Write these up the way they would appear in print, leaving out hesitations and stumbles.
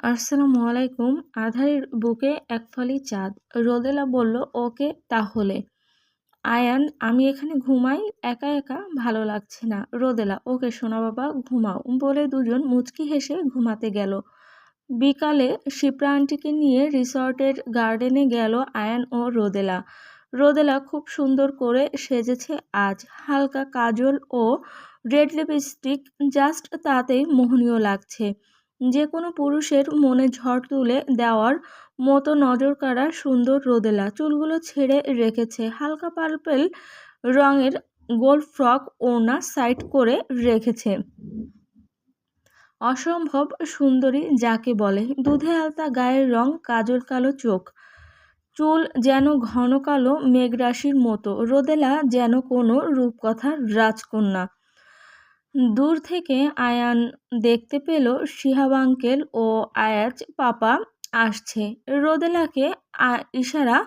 আসসালামু আলাইকুম। আঁধারের বুকে এক ফালি চাঁদ। রোদেলা বলল, ওকে তাহলে। আয়ান, আমি এখানে ঘুমাই, একা একা ভালো লাগছে না। রোদেলা, ওকে সোনা বাবা, ঘুমাও বলে দুজন মুচকি হেসে ঘুমাতে গেল। বিকালে শিপ্রা আন্টিকে নিয়ে রিসর্টের গার্ডেনে গেল আয়ান ও রোদেলা। রোদেলা খুব সুন্দর করে সেজেছে আজ। হালকা কাজল ও রেড লিপস্টিক, জাস্ট তাতেই মোহনীয় লাগছে। যে কোনো পুরুষের মনে ঝড় তুলে দেওয়ার মতো নজরকাড়া সুন্দর রোদেলা। চুলগুলো ছেড়ে রেখেছে, হালকা পার্পেল রঙের গোল ফ্রক ওড়না সাইড করে রেখেছে। অসম্ভব সুন্দরী যাকে বলে। দুধে আলতা গায়ের রং, কাজল কালো চোখ, চুল যেন ঘন কালো মেঘরাশির মতো। রোদেলা যেন কোনো রূপকথার রাজকন্যা। দূর থেকে আয়ান দেখতে পেল শিহাব আঙ্কেল ও আয়াজ পাপা আসছে। রোদেলাকে ইশারা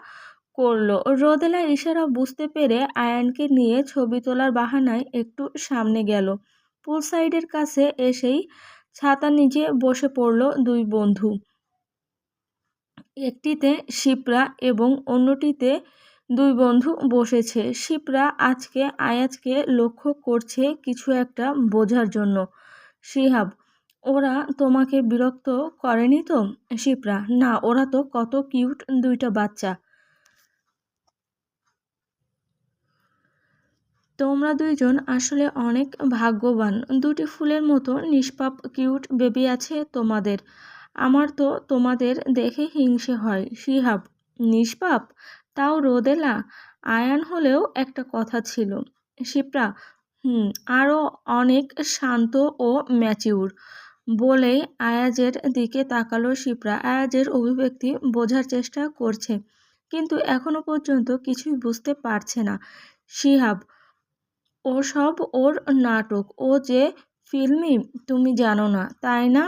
করলো। রোদেলা ইশারা বুঝতে পেরে আয়ানকে নিয়ে ছবি তোলার বাহানায় একটু সামনে গেল। পুল সাইডের কাছে এসেই ছাতা নিচে বসে পড়ল দুই বন্ধু। একটিতে শিপ্রা এবং অন্যটিতে দুই বন্ধু বসেছে। শিপ্রা আজকে আয়াজকে লক্ষ্য করছে কিছু একটা বোঝার জন্য। শিহাব, ওরা তোমাকে বিরক্ত করেনি তো? শিপ্রা, না, ওরা তো কত কিউট দুইটা বাচ্চা। তোমরা দুইজন আসলে অনেক ভাগ্যবান। দুটি ফুলের মতো নিষ্পাপ কিউট বেবি আছে তোমাদের। আমার তো তোমাদের দেখে হিংসে হয়। শিহাব, নিষ্পাপ? তাও রোদেলা? আয়ান হলেও একটা কথা ছিল। শিপ্রা, আরও অনেক শান্ত ও ম্যাচিউর। বলেই আয়াজের দিকে তাকালো শিপ্রা। আয়াজের অভিব্যক্তি বোঝার চেষ্টা করছে, কিন্তু এখনো পর্যন্ত কিছুই বুঝতে পারছে না। শিহাব, ওসব ওর নাটক। ও যে ফিল্মি তুমি জানো না, তাই না?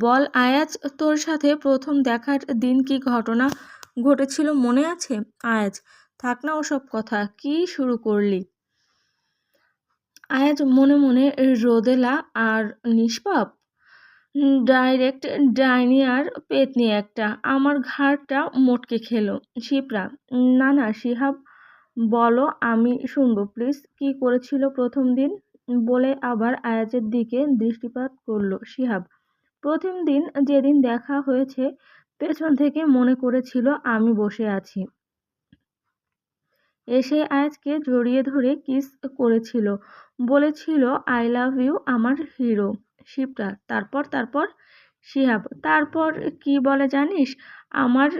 বল আয়াজ, তোর সাথে প্রথম দেখার দিন কি ঘটনা ঘটেছিল মনে আছে? আয়াজ, থাক না ওসব কথা, কি শুরু করলি? আয়াজ মনে মনে, রোদেলা আর নিষ্পাপ, ডাইরেক্ট ডাইনি আর পেতনি একটা, আমার ঘাড়টা মোটকে খেলো। শিপ্রা, না না শিহাব, বলো, আমি শুনবো প্লিজ। কি করেছিল প্রথম দিন? বলে আবার আয়াজের দিকে দৃষ্টিপাত করলো শিহাব। প্রথম দিন যেদিন দেখা হয়েছে, পেছন থেকে মনে করেছিল আমি বসে আছি। এসে আয়াজকে জড়িয়ে ধরে কিস করেছিল, বলেছিল আই লাভ ইউ আমার হিরো। শিপ্রা, তারপর? তারপর? শিহাব, তারপর কি বলে জানিস আমার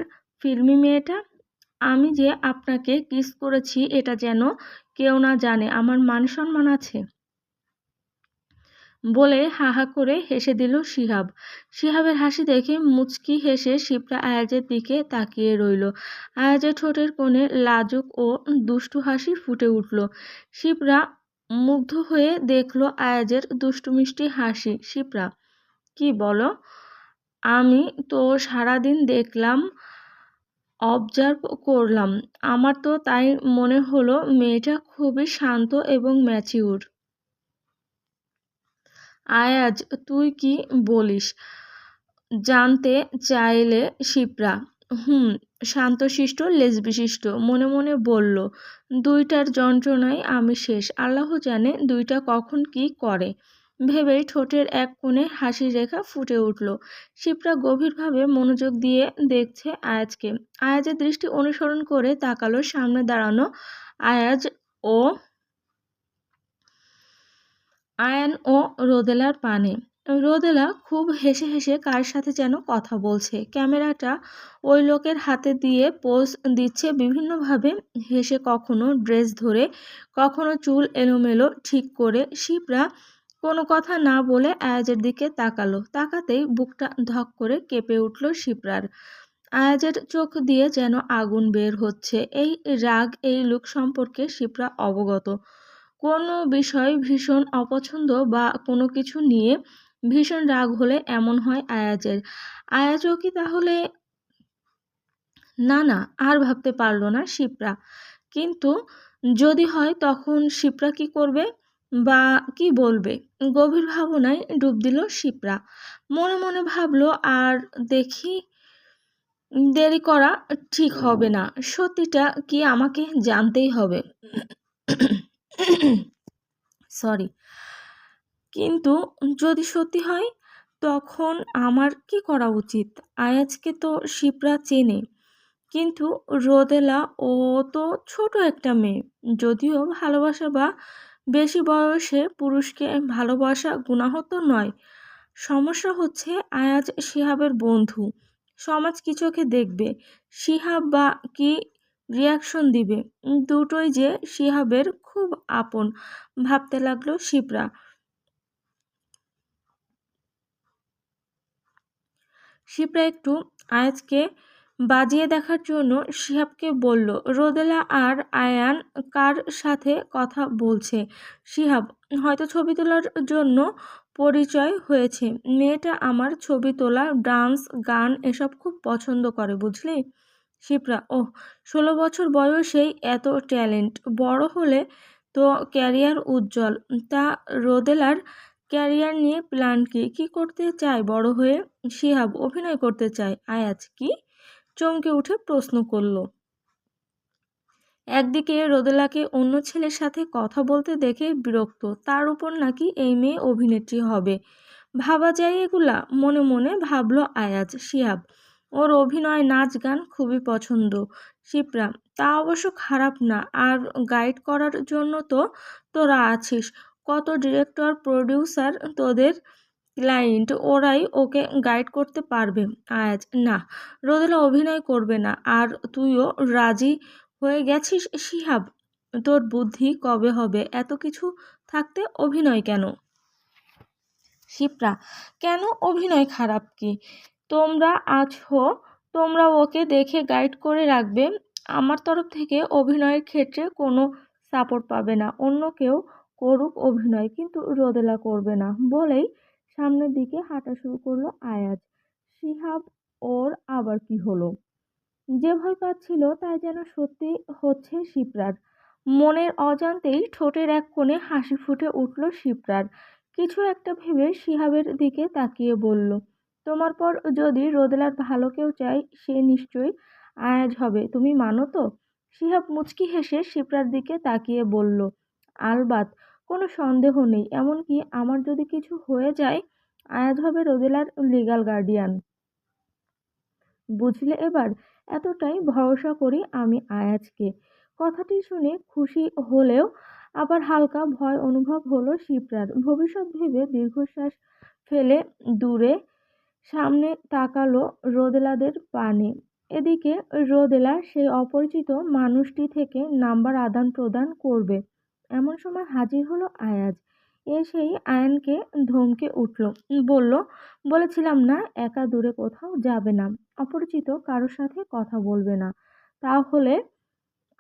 ফিল্মি মেয়েটা? আমি যে আপনাকে কিস করেছি এটা যেন কেউ না জানে, আমার মান সম্মান আছে। বলে হা হা করে হেসে দিল শিহাব। শিহাবের হাসি দেখে মুচকি হেসে শিপ্রা আয়াজের দিকে তাকিয়ে রইল। আয়াজের ঠোঁটের কোণে লাজুক ও দুষ্টু হাসি ফুটে উঠল। শিপ্রা মুগ্ধ হয়ে দেখল আয়াজের দুষ্টু মিষ্টি হাসি। শিপ্রা, কি বলো? আমি তো সারাদিন দেখলাম, অবজার্ভ করলাম, আমার তো তাই মনে হলো মেয়েটা খুবই শান্ত এবং ম্যাচিউর। আয়াজ, তুই কি বলিস? জানতে চাইলে শিপ্রা। শান্তশিষ্ট লেজবিশিষ্ট, মনে মনে বলল। দুইটার যন্ত্রণায় আমি শেষ। আল্লাহ জানে দুইটা কখন কি করে। ভেবেই ঠোঁটের এক কোণে হাসির রেখা ফুটে উঠল। শিপ্রা গভীরভাবে মনোযোগ দিয়ে দেখছে আয়াজকে। আয়াজের দৃষ্টি অনুসরণ করে তাকালো সামনে দাঁড়ানো আয়াজ ও আয়ান ও রোদেলার পানে। রোদেলা খুব হেসে হেসে কার সাথে যেন কথা বলছে। ক্যামেরাটা ওই লোকের হাতে দিয়ে পোজ দিচ্ছে বিভিন্নভাবে, হেসে কখনো ড্রেস ধরে, কখনো চুল এলোমেলো ঠিক করে। শিপ্রা কোনো কথা না বলে আয়াজের দিকে তাকালো। তাকাতেই বুকটা ধক করে কেঁপে উঠল শিপ্রার। আয়াজের চোখ দিয়ে যেন আগুন বের হচ্ছে। এই রাগ, এই লুক সম্পর্কে শিপ্রা অবগত। কোনো বিষয় ভীষণ অপছন্দ বা কোনো কিছু নিয়ে ভীষণ রাগ হলে এমন হয় আয়াজের। আয়াজও কি তাহলে? না না, আর ভাবতে পারল না শিপ্রা। কিন্তু যদি হয় তখন শিপ্রা কি করবে? বা কি বলবে। গভীর ভাবনায় ডুব দিল শিপ্রা। মনে মনে ভাবলো আর দেখি দেরি করা ঠিক হবে না, সত্যিটা কি আমাকে জানতেই হবে। সরি। কিন্তু যদি সত্যি হয় তখন আমার কি করা উচিত? আয়াজকে তো শিপ্রা চেনে, কিন্তু রোদেলা ও তো ছোট একটা মেয়ে। যদিও ভালোবাসা বা বেশি বয়সে পুরুষকে ভালোবাসা গুনাহত নয়। সমস্যা হচ্ছে আয়াজ শিহাবের বন্ধু। সমাজ কি চোখে দেখবে? শিহাব বা কি রিয়াকশন দিবে? দুটোই যে শিহাবের খুব আপন ভাবতে লাগলো শিপ্রা। শিপ্রা একটু আয়াজকে বাজিয়ে দেখার জন্য শিহাবকে বলল, রোদেলা আর আয়ান কার সাথে কথা বলছে? শিহাব, হয়তো ছবি তোলার জন্য পরিচয় হয়েছে। মেয়েটা আমার ছবি তোলা, ডান্স, গান এসব খুব পছন্দ করে, বুঝলি? শিপ্রা, ওহ, 16 বছর বয়সেই এত ট্যালেন্ট। বড় হলে তো ক্যারিয়ার উজ্জ্বল। তা রোদেলার ক্যারিয়ার নিয়ে প্ল্যান কি? কি করতে চায় বড় হয়ে? শিহাব, অভিনয় করতে চায়। আয়াজ, কি? চমকে উঠে প্রশ্ন করল। একদিকে রোদেলাকে অন্য ছেলের সাথে কথা বলতে দেখে বিরক্ত, তার উপর নাকি এই মেয়ে অভিনেত্রী হবে। ভাবা যায় এগুলা? মনে মনে ভাবল আয়াজ। শিহাব, ওর অভিনয়, নাচ, গান খুবই পছন্দ। শিপ্রা, তা অবশ্য খারাপ না। আর গাইড করার জন্য তো তোরা আছিস। কত ডিরেক্টর, প্রডিউসার তোদের ক্লায়েন্ট, ওরাই ওকে গাইড করতে পারবে। আয়াজ, না, রোদেলা অভিনয় করবে না। আর তুইও রাজি হয়ে গেছিস? শিহাব, তোর বুদ্ধি কবে হবে? এত কিছু থাকতে অভিনয় কেন? শিপ্রা, কেন অভিনয় খারাপ কি? তোমরা আছো, তোমরা ওকে দেখে গাইড করে রাখবে। আমার তরফ থেকে অভিনয়ের ক্ষেত্রে কোনো সাপোর্ট পাবে না। অন্য কেউ করুক অভিনয়, কিন্তু রোদেলা করবে না, বলেই সামনের দিকে হাঁটা শুরু করলো আয়াজ। শিহাব, ওর আবার কি হলো? যে ভয় পাচ্ছিল তাই যেন সত্যি হচ্ছে শিপ্রার। মনের অজান্তেই ঠোঁটের এক কোণে হাসি ফুটে উঠল শিপ্রার। কিছু একটা ভেবে শিহাবের দিকে তাকিয়ে বলল, তোমার পর যদি রোদেলার ভালো কেউ চাই, সে নিশ্চয়ই আয়াজ হবে। তুমি মানো তো? শিহাব মুচকি হেসে শিপ্রার দিকে তাকিয়ে বলল, আলবাত, কোনো সন্দেহ নেই। এমনকি আমার যদি কিছু হয়ে যায়, আয়াজ হবে রোদেলার লিগ্যাল গার্ডিয়ান। বুঝলে এবার? এতটাই ভরসা করি আমি আয়াজকে। কথাটি শুনে খুশি হলেও আবার হালকা ভয় অনুভব হলো শিপ্রার। ভবিষ্যৎ ভেবে দীর্ঘশ্বাস ফেলে দূরে সামনে তাকালো রোদেলাদের পানে। এদিকে রোদেলা সেই অপরিচিত মানুষটি থেকে নাম্বার আদান প্রদান করবে এমন সময় হাজির হলো আয়াজ। এসেই আয়ানকে ধমকে উঠল, বলল, বলেছিলাম না একা দূরে কোথাও যাবে না, অপরিচিত কারোর সাথে কথা বলবে না। তাহলে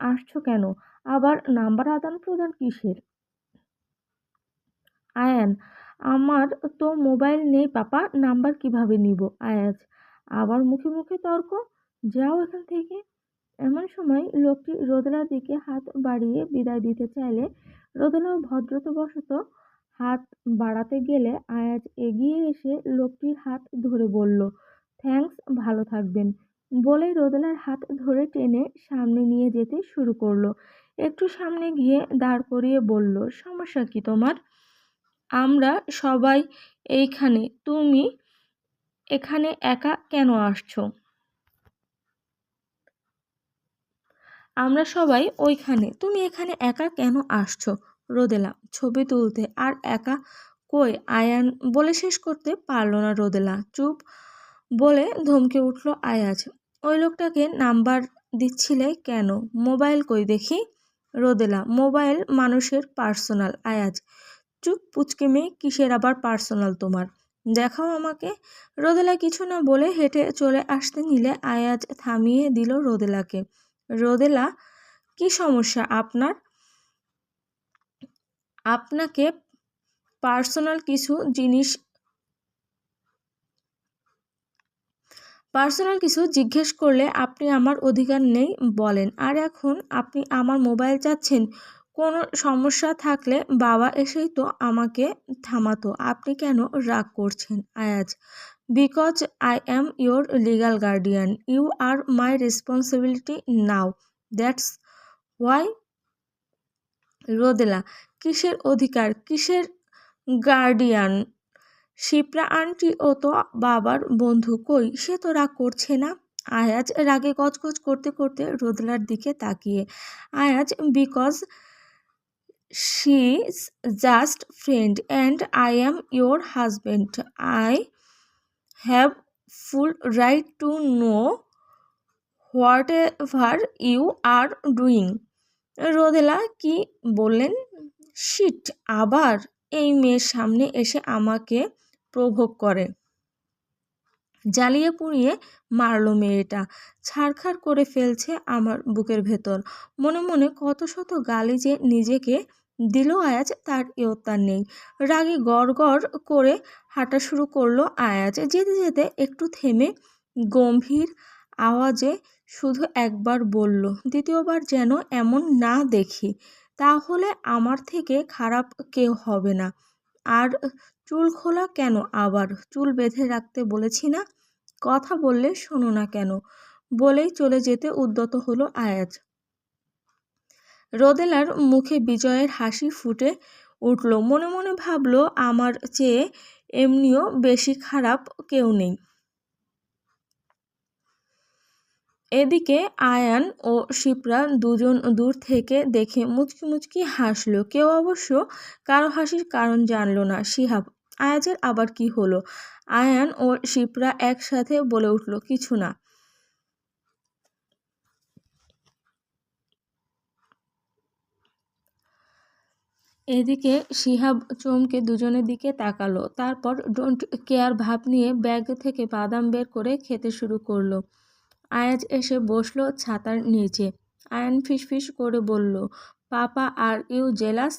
আসছো কেন? আবার নাম্বার আদান প্রদান কিসের? আয়ান, আমার তো মোবাইল নেই পাপা, নাম্বার কিভাবে নিব? আয়াজ, আবার মুখে মুখে তর্ক, যাও এখান থেকে। এমন সময় লোকটি রোদেলার দিকে হাত বাড়িয়ে বিদায় দিতে চাইলে রোদেলাও ভদ্রতাবশত হাত বাড়াতে গেলে আয়াজ এগিয়ে এসে লোকটির হাত ধরে বলল, থ্যাঙ্কস, ভালো থাকবেন। বলেই রোদেলার হাত ধরে টেনে সামনে নিয়ে যেতে শুরু করলো। একটু সামনে গিয়ে দাঁড় করিয়ে বলল, সমস্যা কি তোমার? আমরা সবাই এইখানে, তুমি এখানে একা কেন আসছো? আমরা সবাই ওইখানে, তুমি এখানে একা কেন আসছো? রোদেলা, ছবি তুলতে। আর একা কই? আয়ান বলে শেষ করতে পারলো না রোদেলা। চুপ, বলে ধমকে উঠল আয়াজ। ওই লোকটাকে নাম্বার দিচ্ছিলে কেন? মোবাইল কই দেখি? রোদেলা, মোবাইল মানুষের পার্সোনাল। আয়াজ, চুপ পুচকে মেয়ে, কিসের আবার পার্সোনাল তোমার? দেখাও আমাকে। রোদেলা কিছু না বলে হেঁটে চলে আসতে নিলে আয়াজ থামিয়ে দিল রোদেলাকে। রোদেলা, কি সমস্যা আপনার? আপনাকে পার্সোনাল কিছু জিনিস জিজ্ঞেস করলে আপনি আমার অধিকার নেই বলেন, আর এখন আপনি আমার মোবাইল চাচ্ছেন? কোনো সমস্যা থাকলে বাবা এসেই তো আমাকে থামাতো। আপনি কেন রাগ করছেন? Ayaz: because I am your legal guardian. You are my responsibility now, that's why. Rodela: কিসের অধিকার, কিসের গার্ডিয়ান? শিপ্রা আন্টি ও তো বাবার বন্ধু, কই সে তো রাগ করছে না। আয়াজ রাগে গজগজ করতে করতে রোদেলার দিকে তাকিয়ে: Ayaz: because she is just friend and I am your husband. I have full right to know whatever you are doing. Rodela: কি বললেন? শিট, আবার এই মেয়ের সামনে এসে আমাকে প্রভোগ করে। জ্বালিয়ে পুড়িয়ে মারলো মেয়েটা, ছারখার করে ফেলছে আমার বুকের ভেতর। মনে মনে কত শত গালি যে নিজেকে দিল আয়াজ তার ইয়ত্তা নেই। রাগে গড় গড় করে হাঁটা শুরু করলো আয়াজ। যেতে যেতে একটু থেমে গম্ভীর আওয়াজে শুধু একবার বলল, দ্বিতীয়বার যেন এমন না দেখি, তাহলে আমার থেকে খারাপ কেউ হবে না। আর চুল খোলা কেন আবার? চুল বেঁধে রাখতে বলেছি না? কথা বললে শোনো না কেন? বলেই চলে যেতে উদ্যত হলো আয়াজ। রোদেলার মুখে বিজয়ের হাসি ফুটে উঠল। মনে মনে ভাবল, আমার চেয়ে এমনিও বেশি খারাপ কেউ নেই। এদিকে আয়ান ও শিপ্রা দুজন দূর থেকে দেখে মুচকি মুচকি হাসলো। কেউ অবশ্য কারো হাসির কারণ জানল না। শিহাব: আয়াজের আবার কি হলো? আয়ান ও শিপ্রা একসাথে বলে উঠল, কিছু না। এদিকে শিহাব চমকে দুজনের দিকে তাকালো, তারপর ডোন্ট কেয়ার ভাব নিয়ে ব্যাগ থেকে বাদাম বের করে খেতে শুরু করলো। আয়াজ এসে বসলো ছাতার নিচে। আয়ান ফিসফিস করে বলল, পাপা আর ইউ জেলাস?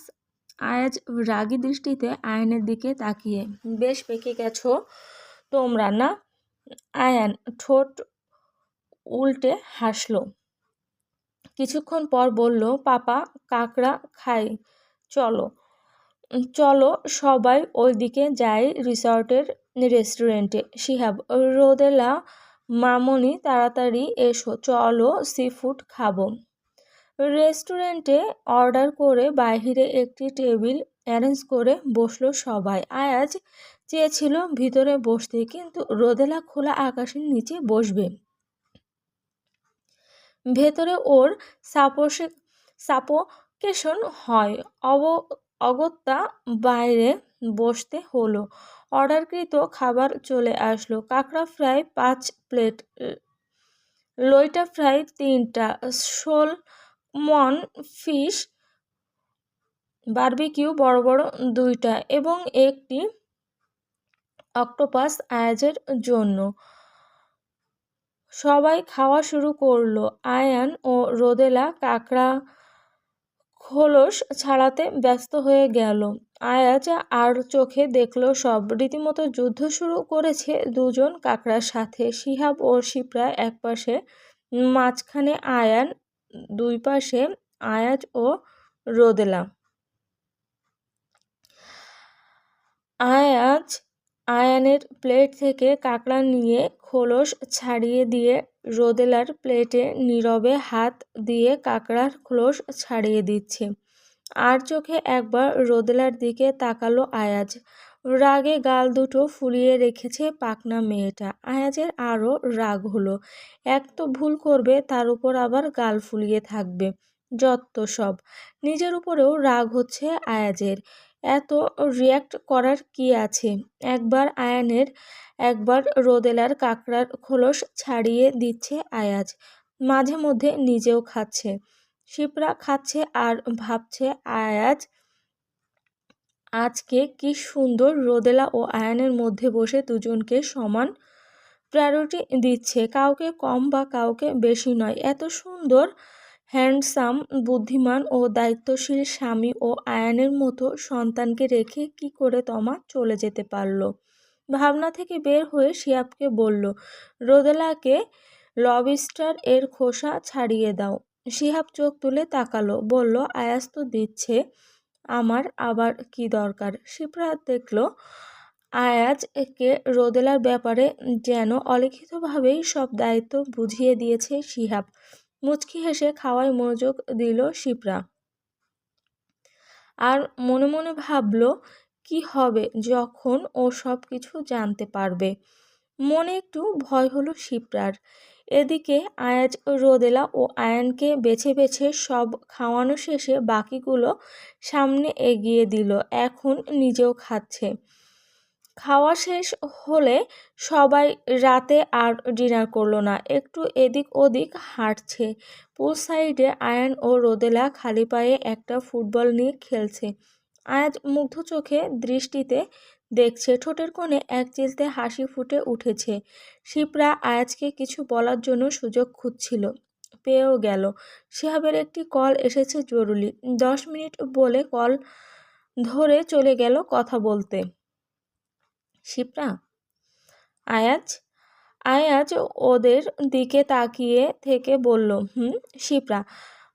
আয়াজ রাগী দৃষ্টিতে আয়ানের দিকে তাকিয়ে, বেশ পেকে গেছো তোমরা না? আয়ান ঠোঁট উল্টে হাসলো। কিছুক্ষণ পর বলল, পাপা কাঁকড়া খাই, চলো চলো সবাই ওইদিকে যাই, রিসর্টের রেস্টুরেন্টে। শিহাব: রোদেলা মামনি তাড়াতাড়ি এসো, চলো সি ফুড খাবো। রেস্টুরেন্টে অর্ডার করে বাইরে একটি টেবিল অ্যারেঞ্জ করে বসলো সবাই। আয়াজ চেয়েছিল ভিতরে বসতে, কিন্তু রোদেলা খোলা আকাশের নিচে বসবে। ভেতরে ওর সাপোকেশন হয়, অগত্যা বাইরে বসতে হলো। অর্ডারকৃত খাবার চলে আসলো। কাঁকড়া ফ্রাই 5 প্লেট, লইটা ফ্রাই 3টা, শোলমন ফিশ বারবিকিউ বড় বড় 2টা এবং একটি অক্টোপাস আয়াজের জন্য। সবাই খাওয়া শুরু করলো। আয়ান ও রোদেলা কাঁকড়া খোলস ছাড়াতে ব্যস্ত হয়ে গেল। আয়াজ আর চোখে দেখলো সব। রীতিমতো যুদ্ধ শুরু করেছে দুজন কাঁকড়ার সাথে। শিহাব ও শিপ্রা একপাশে, মাঝখানে আয়ান, দুই পাশে আয়াজ ও রোদেলা। আয়াজ আয়ানের প্লেট থেকে কাঁকড়া নিয়ে খোলস ছাড়িয়ে দিয়ে রোদেলার প্লেটে নীরবে হাত দিয়ে কাঁকড়ার খোলস ছাড়িয়ে দিচ্ছে। আর চোখে একবার রোদেলার দিকে তাকালো আয়াজ। রাগে গাল দুটো ফুলিয়ে রেখেছে পাকনা মেয়েটা। আয়াজের আরও রাগ হলো। এক তো ভুল করবে, তার উপর আবার গাল ফুলিয়ে থাকবে, যত সব। নিজের উপরেও রাগ হচ্ছে আয়াজের। এত রিয়্যাক্ট করার কি আছে? একবার আয়ানের, একবার রোদেলার কাঁকড়ার খোলস ছাড়িয়ে দিচ্ছে আয়াজ। মাঝে মধ্যে নিজেও খাচ্ছে। শিপ্রা খাচ্ছে আর ভাবছে, আয়াজ আজকে কি সুন্দর রোদেলা ও আয়ানের মধ্যে বসে দুজনকে সমান প্রায়োরিটি দিচ্ছে, কাউকে কম বা কাউকে বেশি নয়। এত সুন্দর, হ্যান্ডসাম, বুদ্ধিমান ও দায়িত্বশীল স্বামী ও আয়ানের মতো সন্তানকে রেখে কি করে তমা চলে যেতে পারলো? ভাবনা থেকে বের হয়ে শিহাবকে বলল, রোদেলাকে লবস্টার এর খোসা ছাড়িয়ে দাও। শিহাব চোখ তুলে তাকালো, বলল, আয়াজ তো দিচ্ছে, আমার আবার কি দরকার? শিপ্রা দেখল আয়াজ একে রোদেলার ব্যাপারে যেন অলিখিতভাবেই সব দায়িত্ব বুঝিয়ে দিয়েছে শিহাব। মুচকি হেসে খাওয়ায় মনোযোগ দিল শিপ্রা। আর মনে মনে ভাবল কি হবে যখন ও সব কিছু জানতে পারবে। মনে একটু ভয় হলো শিপ্রার। এদিকে আয়াজ রোদেলা ও আয়ানকে বেছে বেছে সব খাওয়ানো শেষে বাকিগুলো সামনে এগিয়ে দিল। এখন নিজেও খাচ্ছে। খাওয়া শেষ হলে সবাই রাতে আর ডিনার করলো না, একটু এদিক ওদিক হাঁটছে। পুল সাইডে আয়ান ও রোদেলা খালি পায়ে একটা ফুটবল নিয়ে খেলছে। আয়াজ মুগ্ধ চোখে দৃষ্টিতে দেখছে, ঠোঁটের কোণে এক চিলতে হাসি ফুটে উঠেছে। শিপ্রা আয়াজকে কিছু বলার জন্য সুযোগ খুঁজছিল, পেয়েও গেল। শিহাবের একটি কল এসেছে জরুরি। 10 মিনিট বলে কল ধরে চলে গেল কথা বলতে। শিপ্রা, আয়াজ আয়াজ ওদের দিকে তাকিয়ে থেকে বলল, শিপ্রা,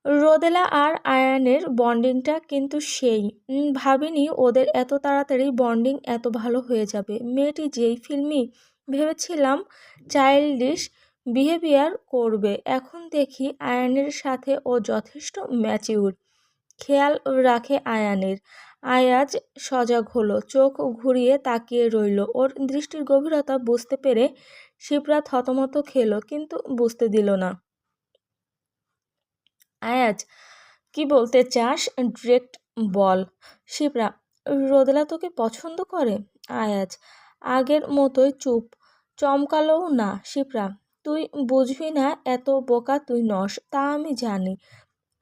রোদেলা আর আয়ানের বন্ডিংটা কিন্তু সেই। ভাবিনি ওদের এত তাড়াতাড়ি বন্ডিং এত ভালো হয়ে যাবে। মেয়েটি যেই ফিল্মি, ভেবেছিলাম চাইল্ডিশ বিহেভিয়ার করবে, এখন দেখি আয়ানের সাথে ও যথেষ্ট ম্যাচিউর, খেয়াল রাখে আয়ানের। আয়াজ সজাগ হলো, চোখ ঘুরিয়ে তাকিয়ে রইল। ওর দৃষ্টির গভীরতা বুঝতে পেরে শিপ্রা থতমত খেলো, কিন্তু বুঝতে দিল না। আয়াজ, কি বলতে চাস ডিরেক্ট বল। শিপ্রা, রোদেলা তোকে পছন্দ করে। আয়াজ আগের মতোই চুপ, চমকালোও না। শিপ্রা, তুই বুঝবি না, এত বোকা তুই নস, তা আমি জানি।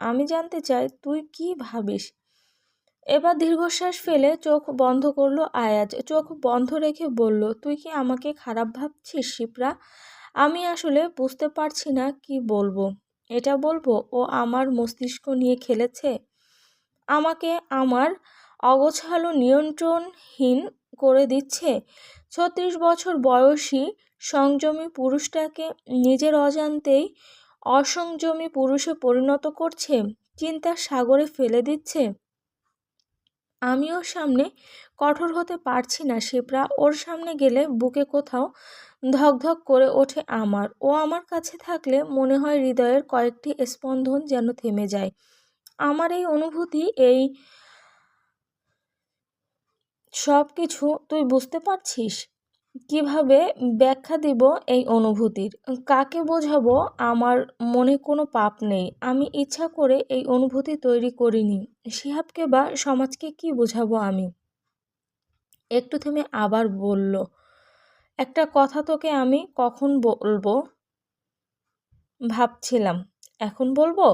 আমি জানতে চাই তুই কি ভাবিস। এবার দীর্ঘশ্বাস ফেলে চোখ বন্ধ করলো আয়াজ। চোখ বন্ধ রেখে বলল, তুই কি আমাকে খারাপ ভাবছিস শিপ্রা? আমি আসলে বুঝতে পারছি না কি বলবো। এটা বলবো ও আমার মস্তিষ্ক নিয়ে খেলেছে, আমাকে আমার অগোছালো নিয়ন্ত্রণহীন করে দিচ্ছে। 36 বছর বয়সী সংযমী পুরুষটাকে নিজের অজান্তেই অসংযমী পুরুষে পরিণত করছে, চিন্তার সাগরে ফেলে দিচ্ছে। আমি ওর সামনে কঠোর হতে পারছি না শিপ্রা। ওর সামনে গেলে বুকে কোথাও ধকধক করে ওঠে আমার। ও আমার কাছে থাকলে মনে হয় হৃদয়ের কয়েকটি স্পন্দন যেন থেমে যায়। আমার এই অনুভূতি, এই সব কিছু তুই বুঝতে পারছিস? কিভাবে ব্যাখ্যা দিব এই অনুভূতির? কাকে বোঝাবো? আমার মনে কোনো পাপ নেই, আমি ইচ্ছা করে এই অনুভূতি তৈরি করিনি। শিহাবকে বা সমাজকে কি বোঝাবো আমি? একটু থেমে আবার বলল, একটা কথা তোকে আমি কখন বলবো ভাবছিলাম, এখন বলবো?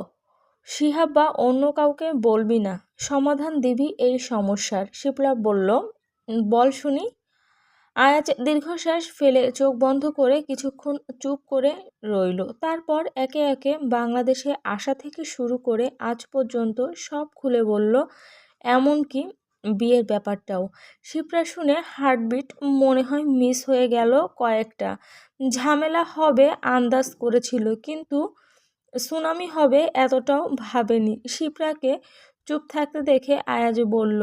শিহাব বা অন্য কাউকে বলবি না, সমাধান দিবি এই সমস্যার। শিপ্রা বলল, বল শুনি। আয়াজ দীর্ঘশ্বাস ফেলে চোখ বন্ধ করে কিছুক্ষণ চুপ করে রইল। তারপর একে একে বাংলাদেশে আসা থেকে শুরু করে আজ পর্যন্ত সব খুলে বলল, এমনকি বিয়ের ব্যাপারটাও। শিপ্রা শুনে হার্টবিট মনে হয় মিস হয়ে গেল কয়েকটা। ঝামেলা হবে আন্দাজ করেছিল, কিন্তু সুনামি হবে এতটাও ভাবেনি। শিপ্রাকে চুপ থাকতে দেখে আয়াজ বলল,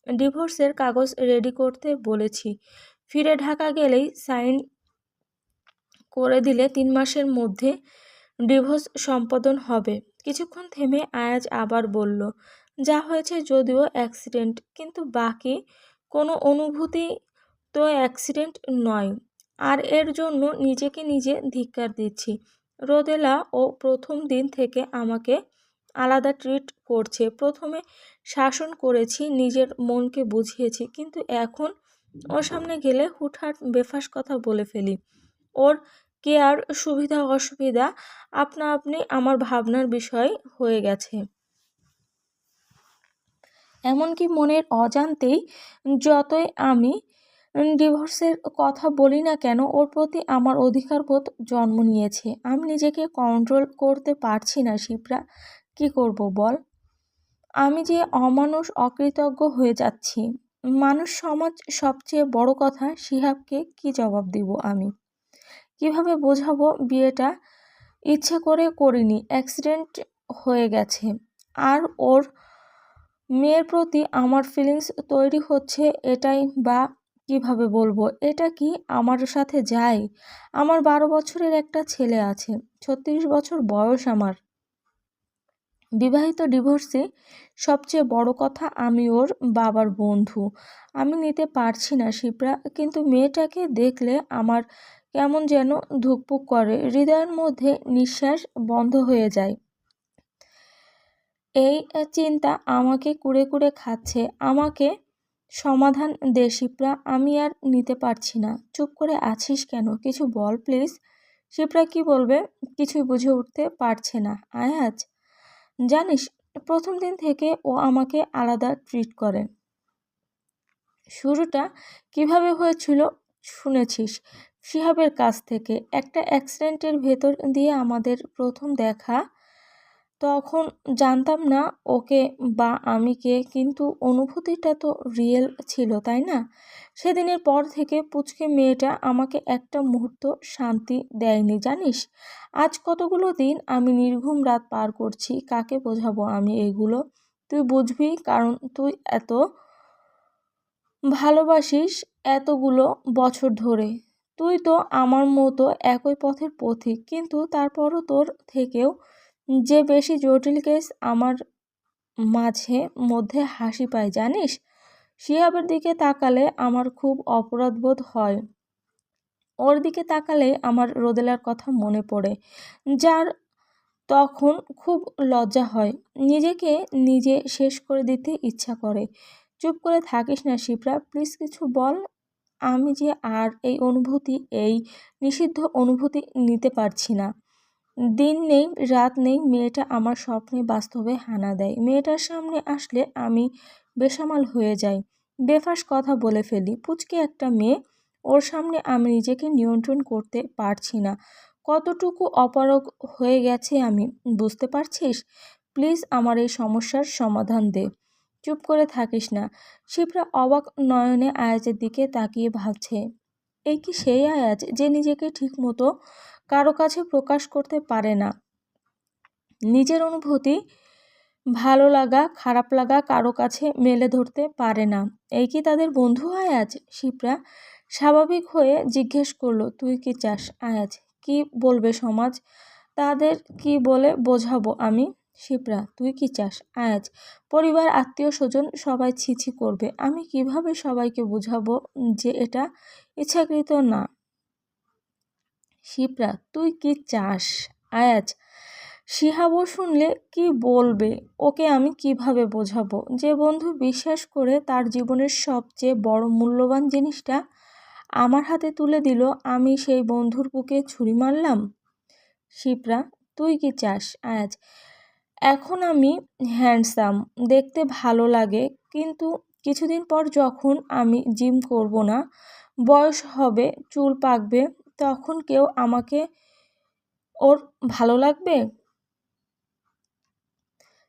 ডিভোর্সের কাগজ রেডি করতে বলেছি, ফিরে ঢাকা গেলেই সাইন করে দিলে 3 মাসের মধ্যে ডিভোর্স সম্পাদন হবে। কিছুক্ষণ থেমে আয়াজ আবার বলল, যা হয়েছে যদিও অ্যাক্সিডেন্ট, কিন্তু বাকি কোনো অনুভূতি তো অ্যাক্সিডেন্ট নয়। আর এর জন্য নিজেকে নিজে ধিক্কার দিচ্ছি। রোদেলা ও প্রথম দিন থেকে আমাকে আলাদা ট্রিট করছে। প্রথমে শাসন করেছি, নিজের মনকে বুঝিয়েছি, কিন্তু এখন ওর সামনে গেলে হুটহাট বেফাঁস কথা বলে ফেলি। ওর কেয়ার, সুবিধা অসুবিধা আপনা আপনি আমার ভাবনার বিষয় হয়ে গেছে। এমনকি মনের অজান্তেই যতই আমি ডিভোর্সের কথা বলি না কেন, ওর প্রতি আমার অধিকারবোধ জন্ম নিয়েছে। আমি নিজেকে কন্ট্রোল করতে পারছি না শিপ্রা, কি করব বল? আমি যে অমানুষ, অকৃতজ্ঞ হয়ে যাচ্ছি। মানুষ, সমাজ, সবচেয়ে বড় কথা শিহাবকে কি জবাব দিব আমি? কিভাবে বোঝাবো বিয়েটা ইচ্ছে করে করিনি, অ্যাক্সিডেন্ট হয়ে গেছে, আর ওর মেয়ের প্রতি আমার ফিলিংস তৈরি হচ্ছে, এটাই বা কিভাবে বলবো? এটা কি আমার সাথে যায়? আমার 12 বছরের একটা ছেলে আছে, 36 বছর বয়স আমার, বিবাহিত, ডিভোর্সি। সবচেয়ে বড় কথা, আমি ওর বাবার বন্ধু। আমি নিতে পারছি না শিপ্রা, কিন্তু মেয়েটাকে দেখলে আমার কেমন যেন ধুকপুক করে, হৃদয়ের মধ্যে নিঃশ্বাস বন্ধ হয়ে যায়। এই চিন্তা আমাকে কুরে কুরে খাচ্ছে। আমাকে সমাধান দে শিপ্রা, আমি আর নিতে পারছি না। চুপ করে আছিস কেন? কিছু বল প্লিজ। শিপ্রা কি বলবে কিছুই বুঝে উঠতে পারছে না। আয়াজ, জানিস, প্রথম দিন থেকে ও আমাকে আলাদা ট্রিট করে। শুরুটা কিভাবে হয়েছিল শুনেছিস? শিহাবের কাছ থেকে। একটা অ্যাক্সিডেন্টের ভেতর দিয়ে আমাদের প্রথম দেখা। তখন জানতাম না ওকে বা আমি কে, কিন্তু অনুভূতিটা তো রিয়েল ছিল, তাই না? সেদিনের পর থেকে পুচকে মেয়েটা আমাকে একটা মুহূর্ত শান্তি দেয়নি, জানিস? আজ কতগুলো দিন আমি নির্ঘুম রাত পার করছি। কাকে বোঝাবো আমি এগুলো? তুই বুঝবি, কারণ তুই এত ভালোবাসিস এতগুলো বছর ধরে। তুই তো আমার মতো একই পথের পথিক, কিন্তু তারপরও তোর থেকেও যে বেশি জটিল কেস আমার মাঝে মধ্যে হাসি পায়, জানিস? শিহাবের দিকে তাকালে আমার খুব অপরাধবোধ হয়। ওর দিকে তাকালে আমার রোদেলার কথা মনে পড়ে, যার তখন খুব লজ্জা হয়। নিজেকে নিজে শেষ করে দিতে ইচ্ছা করে। চুপ করে থাকিস না শিপ্রা, প্লিজ কিছু বল। আমি যে আর এই অনুভূতি, এই নিষিদ্ধ অনুভূতি নিতে পারছি না। দিন নেই রাত নেই, মেয়েটা আমার স্বপ্নে বাস্তবে হানা দেয়। মেয়েটার সামনে আসলে আমি বেসামাল হয়ে যাই, বেফাঁস কথা বলে ফেলি। পুচকে একটা মেয়ে, ওর সামনে আমি নিজেকে নিয়ন্ত্রণ করতে পারছি না। কতটুকু অপারগ হয়ে গেছে আমি, বুঝতে পারছিস? প্লিজ আমার এই সমস্যার সমাধান দে। চুপ করে থাকিস না। শিপ্রা অবাক নয়নে আয়াজের দিকে তাকিয়ে ভাবছে, এই কি সেই আয়াজ যে নিজেকে ঠিকমতো কারো কাছে প্রকাশ করতে পারে না? নিজের অনুভূতি, ভালো লাগা খারাপ লাগা কারো কাছে মেলে ধরতে পারে না? এই কি তাদের বন্ধু আয়াজ? শিপ্রা স্বাভাবিক হয়ে জিজ্ঞেস করলো, তুই কি চাস আয়াজ? কি বলবে সমাজ? তাদের কি বলে বোঝাবো আমি? শিপ্রা, তুই কি চাস আয়াজ? পরিবার, আত্মীয় স্বজন সবাই ছিছি করবে। আমি কিভাবে সবাইকে বোঝাবো যে এটা ইচ্ছাকৃত না? শিপ্রা, তুই কি চাস আয়াজ? শিহাবও শুনলে কি বলবে? ওকে আমি কিভাবে বোঝাবো যে বন্ধু বিশ্বাস করে তার জীবনের সবচেয়ে বড় মূল্যবান জিনিসটা আমার হাতে তুলে দিল, আমি সেই বন্ধুর বুকে ছুরি মারলাম? শিপ্রা, তুই কি চাস আয়াজ? এখন আমি হ্যান্ডসাম, দেখতে ভালো লাগে, কিন্তু কিছুদিন পর যখন আমি জিম করব না, বয়স হবে, চুল পাকবে, তখন কেউ আমাকে ওর ভালো লাগবে?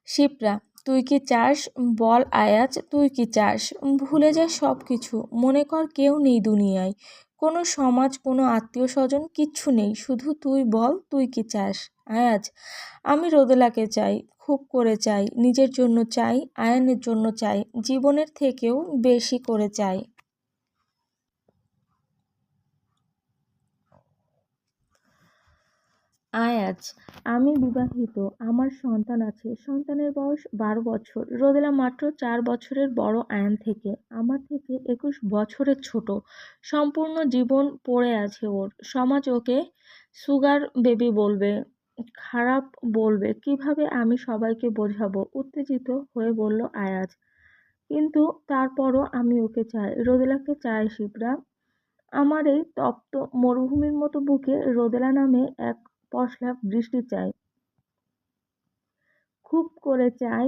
শিপ্রা, তুই কি চাস? বল আয়াজ, তুই কি চাস? ভুলে যা সব কিছু, মনে কর কেউ নেই দুনিয়ায়, কোনো সমাজ, কোনো আত্মীয় স্বজন, কিচ্ছু নেই, শুধু তুই বল তুই কি চাস আয়াজ? আমি রোদেলাকে চাই, খুব করে চাই, নিজের জন্য চাই, আয়ানের জন্য চাই, জীবনের থেকেও বেশি করে চাই। আয়াজ, আমি বিবাহিত, আমার সন্তান আছে। সন্তানের বয়স 12 বছর। রোদেলা মাত্র 4 বছরের বড় আয়ান থেকে, আমার থেকে 21 বছরের ছোট। সম্পূর্ণ জীবন পড়ে আছে ওর। সমাজ ওকে সুগার বেবি বলবে, খারাপ বলবে, কিভাবে আমি সবাইকে বোঝাবো? উত্তেজিত হয়ে বলল আয়াজ। কিন্তু তারপরও আমি ওকে চাই, রোদেলাকে চাই শিপ্রা। আমার এই তপ্ত মরুভূমির মতো বুকে রোদেলা নামে এক পশলা বৃষ্টি চাই, খুব করে চাই।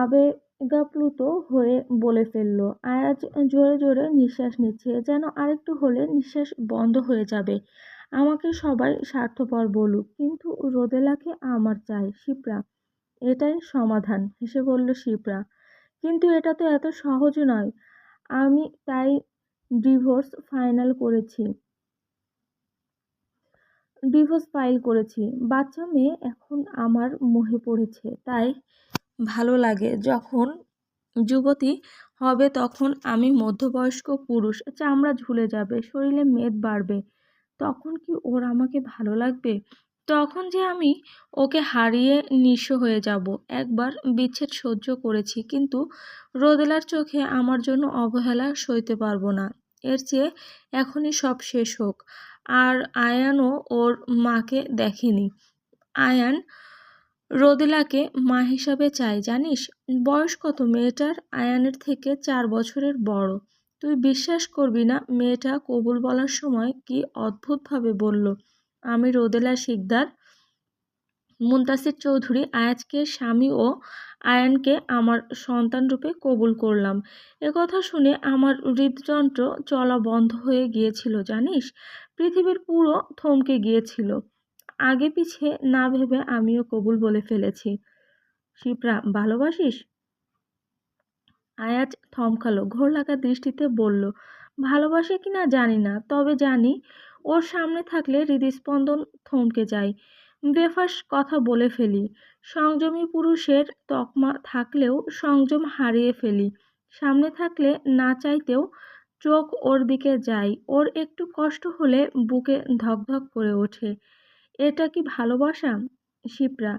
আবেগাপ্লুত হয়ে বলে ফেলল আয়াজ। জোরে জোরে নিঃশ্বাস নিচ্ছে, যেন আরেকটু হলে নিঃশ্বাস বন্ধ হয়ে যাবে। আমাকে সবাই স্বার্থপর বলুক, কিন্তু রোদেলাকে আমার চাই শিপ্রা, এটাই সমাধান, হেসে বলল শিপ্রা। কিন্তু এটা তো এত সহজ নয়। আমি তাই ডিভোর্স ফাইনাল করেছি। ডিভোর্স ফাইল করেছি। বাচ্চা মেয়ে এখন আমার মোহে পড়েছে। তাই ভালো লাগে যখন যুবতী হবে তখন আমি মধ্যবয়স্ক পুরুষ, চামড়া ঝুলে যাবে, শরীরে মেদ বাড়বে। তখন কি ওর আমাকে ভালো লাগবে? তখন যে আমি ওকে হারিয়ে নিঃস্ব হয়ে যাব। একবার বিচ্ছেদ সহ্য করেছি, কিন্তু রোদেলার চোখে আমার জন্য অবহেলা সইতে পারবো না। এর চেয়ে এখনই সব শেষ হোক। আর আয়ানও ওর মাকে দেখেনি। আয়ান রোদেলাকে মা হিসাবে চায়, জানিস? বয়স কত মেয়েটার? আয়ানের থেকে 4 বছরের বড়। তুই বিশ্বাস করবি না, মেয়েটা কবুল বলার সময় কি অদ্ভুতভাবে বলল, আমি রোদেলা শিকদার মুনতাসির চৌধুরী আয়াজকে স্বামী ও আয়ানকে আমার সন্তানরূপে কবুল করলাম। একথা শুনে আমার হৃদযন্ত্র চলা বন্ধ হয়ে গিয়েছিল, জানিস? পৃথিবীর পুরো থমকে গিয়েছিল। আগে পিছে না ভেবে আমিও কবুল বলে ফেলেছি। শিপ্রা, ভালোবাসিস? আয়াজ থমকালো, ঘোর লাগা দৃষ্টিতে বলল, ভালোবাসে কিনা জানি না, তবে জানি ওর সামনে থাকলে হৃদস্পন্দন থমকে যায়। বেফাঁস কথা বলে ফেলি। সংযমী পুরুষের তকমা থাকলেও সংযম হারিয়ে ফেলি। সামনে থাকলে না চাইতেও চোখ ওর দিকে যায়। ওর একটু কষ্ট হলে বুকে ধকধক করে ওঠে। এটা কি ভালোবাসা? শিপ্রা,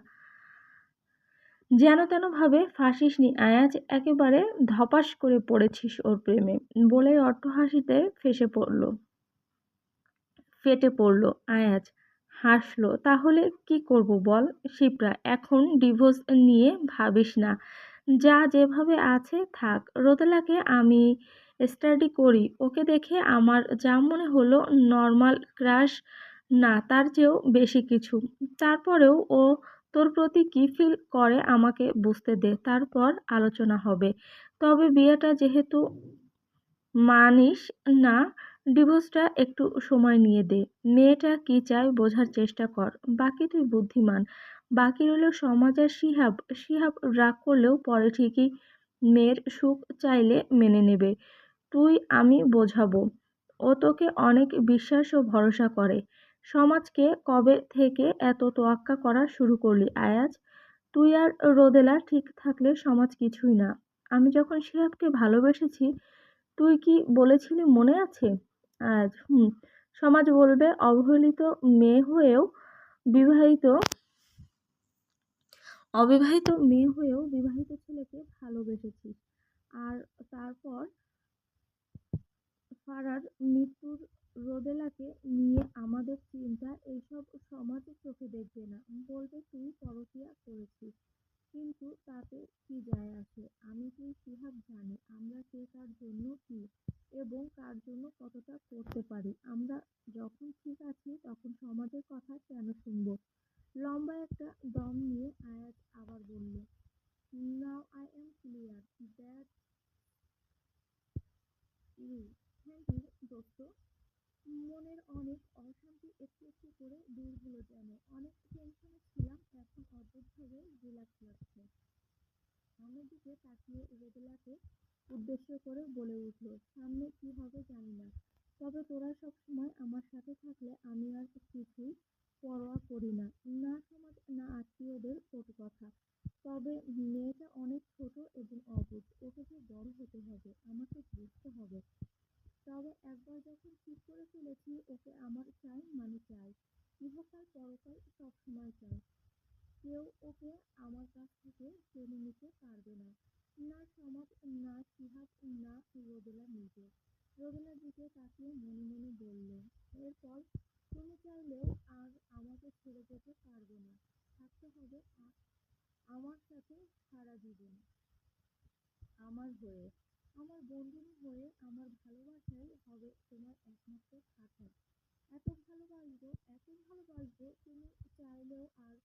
যেন তেনভাবে ফাঁসিসনি আয়াজ, একেবারে ধপাস করে পড়েছিস ওর প্রেমে, বলেই অট্টহাসিতে ফেটে পড়ল আয়াজ। হাসল। তাহলে কি করব বল? শিপ্রা, এখন ডিভোর্স নিয়ে ভাবিস না। যা যেভাবে আছে থাক। রোদেলাকে আমি স্টাডি করি, ওকে দেখে আমার যা মনে হলো নর্মাল ক্রাশ না, তার চেয়েও বেশি কিছু। তারপরেও ও তোর প্রতি কি ফিল করে আমাকে বুঝতে দে, তারপর আলোচনা হবে। তবে বিয়েটা যেহেতু মানিস না, ডিভোর্সটা একটু সময় নিয়ে দে। মেয়েটা কি চায় বোঝার চেষ্টা কর। বাকি তুই বুদ্ধিমান। বাকি রইল সমাজ আর শিহাব। শিহাব রাগ করলেও পরে ঠিকই মেয়ের সুখ চাইলে মেনে নেবে। তুই আমি বোঝাবো। ও তোকে অনেক বিশ্বাস ও ভরসা করে। সমাজকে কবে থেকে এত তোয়াক্কা করা শুরু করলি আয়াজ? তুই আর রোদেলা ঠিক থাকলে সমাজ কিছুই না। আমি যখন শিহাবকে ভালোবেসেছি, তুই কি বলেছিলি মনে আছে? আজ সমাজ বলবে অবহেলিত মেয়ে হয়েও বিবাহিত অবিবাহিত মেয়ে হয়েও বিবাহিত ছেলেকে ভালোবেসেছিস। আর তারপর ফারার মৃত্যুর, রোদেলাকে নিয়ে আমাদের চিন্তা, এইসব সমাজ চোখে দেখবে না। বলবে তুই পরকীয়া করেছিস। কিন্তু তাতে কি যায় আসে? আমি তুই শিহাব জানি আমরা কে কার জন্য কি এবং কার জন্য কতটা করতে পারি। আমরা যখন ঠিক আছি তখন সমাজের কথা কেন শুনবো? লম্বা একটা দম নিয়ে আয়াজ আবার বলল, now I am clear that you. Thank you দোস্ত। মনের অনেক অশান্তি একটু একটু করে দূর হলো যেন। অনেক টেনশনে ছিলাম, এখন অদ্ভুতভাবে রিল্যাক্স লাগছে। সামনের দিকে তাকিয়ে রোদেলাকে উদ্দেশ্য করে বলে উঠল, সামনে কি হবে জানি না, তবে তোরা সবসময় আমার সাথে থাকলে আমি আর কিছুই পরোয়া করি না। না সমাজ, না আত্মীয়দের কটু কথা। তবে মেয়েটা অনেক ছোট এবং অবুঝ, ওকে যে বড় হতে হবে, আমাকে বুঝতে হবে। তবে একবার যখন ঠিক করে ফেলেছি ওকে আমার চাই মানে চাই। ইহকাল পরকাল সবসময় চাই। কেউ ওকে আমার কাছ থেকে কেড়ে নিতে পারবে না। না সমাজ, না শিহাব, না রোদেলা নিজে। রোদেলার দিকে তাকিয়ে মনে মনে বলল, এরপর তুমি চাইলেও আর আমাকে ছেড়ে যেতে পারবে না। থাকতে হবে আমার সাথে সারা জীবন, আমার হয়ে, আমার বন্ধুর হয়ে। আমার ভালোবাসাই হবে তোমার একমাত্র সাথী। এত ভালোবাসবো তুমি চাইলেও আর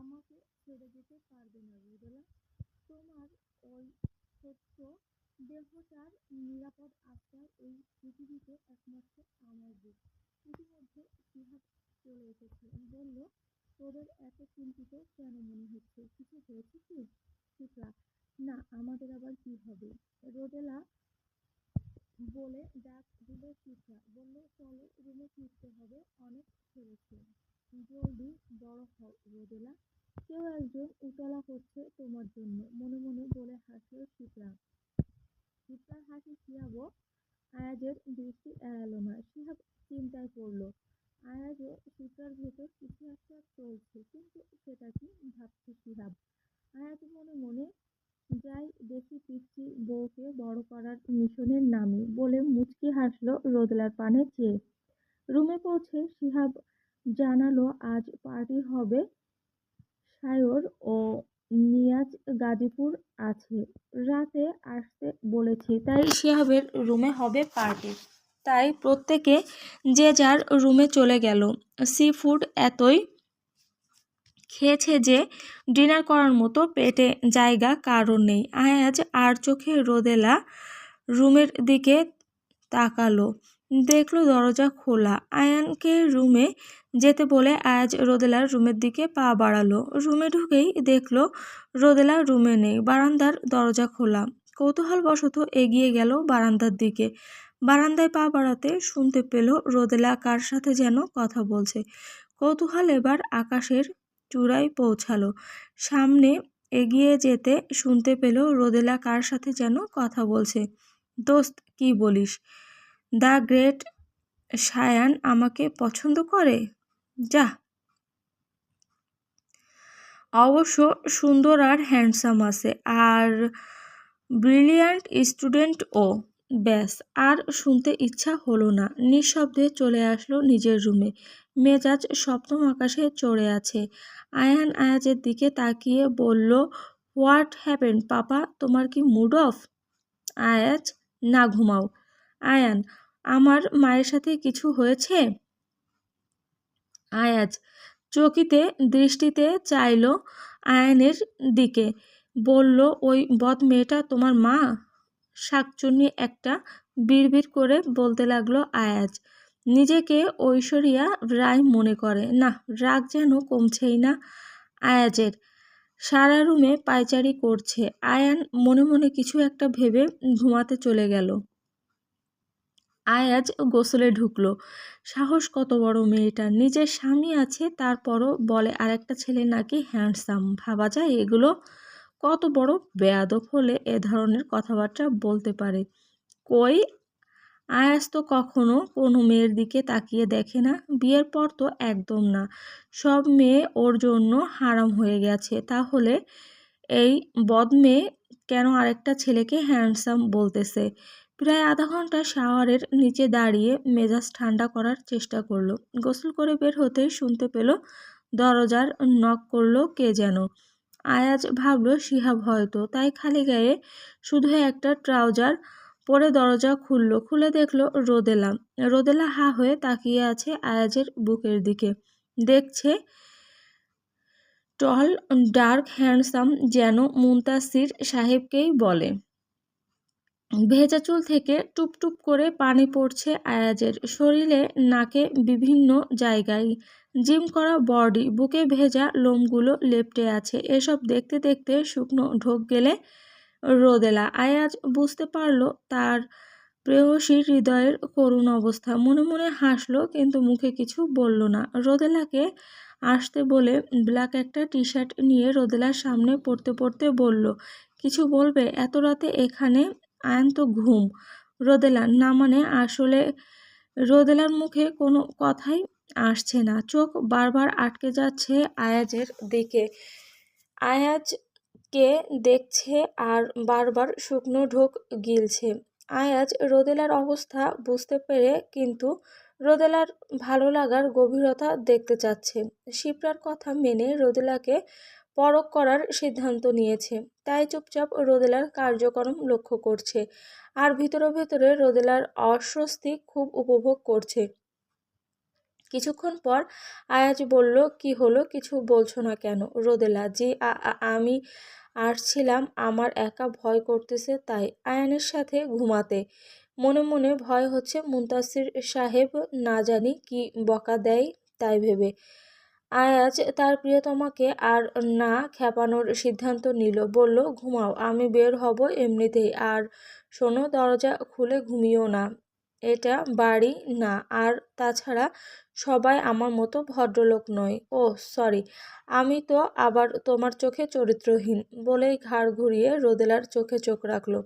আমাকে ছেড়ে যেতে পারবে না রোদেলা। তোমার ওই ছোট্ট দেহটার নিরাপদ আশ্রয় এই পৃথিবীতে একমাত্র আমার বুক। ইতিমধ্যে শিহাব চলে এসেছে। বলল, তোদের এত চিন্তিত কেন মনে হচ্ছে? কিছু হয়েছে কি? শিপ্রা, না, আমাদের আবার কি হবে? রোদেলা বলে ডাক দিল। শিপ্রা বলল, চলো রুমে ফিরতে হবে, অনেক খেলেছি। জলদি বড় হও রোদেলা, কেউ একজন উতলা হচ্ছে তোমার জন্য, মনে মনে বলে হাসল শিপ্রা। শিপ্রার হাসি শিহাবও আয়াজের দৃষ্টি এড়ালো না। শিহাব চিন্তায় পড়ল। আয়াজও শিপ্রার ভেতর কিছু একটা চলছে, কিন্তু সেটা কি ভাবছে শিহাব। আয়াজ মনে মনে যাই দেখি পিচ্চি বউকে বড় করার মিশনের নামে বলে মুচকি হাসলো রোদেলার পানে চেয়ে। রুমে পৌঁছে শিহাব জানালো আজ পার্টি হবে, সায়র ও নিয়াজ গাজীপুর আছে, রাতে আসতে বলেছি, তাই শিহাবের রুমে হবে পার্টি। তাই প্রত্যেকে যে যার রুমে চলে গেল। সি ফুড এতই খেয়েছে যে ডিনার করার মতো পেটে জায়গা কারণ নেই। আয়াজ আর চোখে রোদেলা রুমের দিকে তাকালো, দেখলো দরজা খোলা। আয়ানকে রুমে যেতে বলে আয়াজ রোদেলার রুমের দিকে পা বাড়ালো। রুমে ঢুকেই দেখলো রোদেলা রুমে নেই, বারান্দার দরজা খোলা। কৌতূহলবশত এগিয়ে গেল বারান্দার দিকে। বারান্দায় পা বাড়াতে শুনতে পেল রোদেলা কার সাথে যেন কথা বলছে। কৌতূহল এবার আকাশের চূড়ায় পৌঁছালো। সামনে এগিয়ে যেতে শুনতে পেল রোদেলা কার সাথে যেন কথা বলছে। দোস্ত কি বলিস, দ্য গ্রেট সায়ান আমাকে পছন্দ করে? যা, অবশ্য সুন্দর আর হ্যান্ডসাম আছে, আর ব্রিলিয়ান্ট স্টুডেন্টও। ব্যাস, আর শুনতে ইচ্ছা হলো না। নিঃশব্দে চলে আসলো নিজের রুমে। মেজাজ সপ্তম আকাশে চড়ে আছে। আয়ান আয়াজের দিকে তাকিয়ে বলল, হোয়াট হ্যাপেন্ড পাপা, তোমার কি মুড অফ? আয়াজ, না ঘুমাও। আয়ান, আমার মায়ের সাথে কিছু হয়েছে? আয়াজ চকিতে দৃষ্টিতে চাইল আয়ানের দিকে, বলল, ওই বদ মেয়েটা তোমার মা? শাকচুন্নি একটা, বিড়বিড় করে বলতে লাগলো আয়াজ। নিজেকে ঐশ্বরিয়া রায় মনে করে। না, রাগ যেন কমছেই না আয়াজের। সারা রুমে পায়চারি করছে। আয়ান মনে মনে কিছু একটা ভেবে ঘুমাতে চলে গেল। আয়াজ গোসলে ঢুকলো। সাহস কত বড় মেয়েটার, নিজের স্বামী আছে তারপরও বলে আরেকটা ছেলে নাকি হ্যান্ডসাম। ভাবা যায় এগুলো? কত বড় বেয়াদব হলে এ ধরনের কথাবার্তা বলতে পারে। কই, আয়াজ তো কখনো কোনো মেয়ের দিকে তাকিয়ে দেখে না, বিয়ের পর তো একদম না। সব মেয়ে ওর জন্য হারাম হয়ে গেছে। তাহলে এই বদমেয়ে কেন আরেকটা ছেলেকে হ্যান্ডসাম বলতেছে? প্রায় আধা ঘন্টা শাওয়ারের নিচে দাঁড়িয়ে মেজাজ ঠান্ডা করার চেষ্টা করলো। গোসল করে বের হতেই শুনতে পেল দরজার নক করলো কে যেন। আয়াজ ভাবলো শিহাব হয়তো, তাই খালি গায়ে শুধু একটা ট্রাউজার পরে দরজা খুললো। খুলে দেখলো রোদেলা। রোদেলা হা হয়ে তাকিয়ে আছে আয়াজের বুকের দিকে। দেখছে টল, ডার্ক, হ্যান্ডসাম, যেন মুনতাসির সাহেবকেই বলে। ভেজা চুল থেকে টুপ টুপ করে পানি পড়ছে আয়াজের শরীরে, নাকে, বিভিন্ন জায়গায়। জিম করা বডি, বুকে ভেজা লোমগুলো লেপ্টে আছে। এসব দেখতে দেখতে শুকনো ঢোক গেলে রোদেলা। আয়াজ বুঝতে পারল তার প্রেয়সীর হৃদয়ের করুণ অবস্থা। মনে মনে হাসলো, কিন্তু মুখে কিছু বলল না। রোদেলাকে আসতে বলে ব্ল্যাক একটা টি শার্ট নিয়ে রোদেলার সামনে পড়তে পড়তে বলল, কিছু বলবে? এত রাতে এখানে? আয়ান তো ঘুম। রোদেলা, না মানে আসলে। রোদেলার মুখে কোনো কথাই আসছে না, চোখ বারবার আটকে যাচ্ছে আয়াজের দিকে। আয়াজকে দেখছে আর বারবার শুকনো ঢোক গিলছে। আয়াজ রোদেলার অবস্থা বুঝতে পেরে কিন্তু রোদেলার ভালো লাগার গভীরতা দেখতে চাচ্ছে। শিপ্রার কথা মেনে রোদেলাকে পরখ করার সিদ্ধান্ত নিয়েছে, তাই চুপচাপ রোদেলার কার্যক্রম লক্ষ্য করছে, আর ভিতরে ভেতরে রোদেলার অস্বস্তি খুব উপভোগ করছে। কিছুক্ষণ পর আয়াজ বলল, কি হলো, কিছু বলছো না কেন? রোদেলা, জি আমি আসছিলাম, আমার একা ভয় করতেছে, তাই আয়ানের সাথে ঘুমাতে। মনে মনে ভয় হচ্ছে মুনতাসির সাহেব না জানি কি বকা দেয়, তাই ভেবে। আয়াজ তার প্রিয়তমাকে আর না খেপানোর সিদ্ধান্ত নিল। বলল, ঘুমাও, আমি বের হব এমনিতেই। আর শোনো, দরজা খুলে ঘুমিও না। এটা বাড়ি না, আর তাছাড়া সবাই আমার মতো ভদ্রলোক নয়। ও সরি, আমি তো আবার তোমার চোখে চরিত্রহীন। বলেই ঘাড় ঘুরিয়ে রোদেলার চোখে চোখ রাখলো।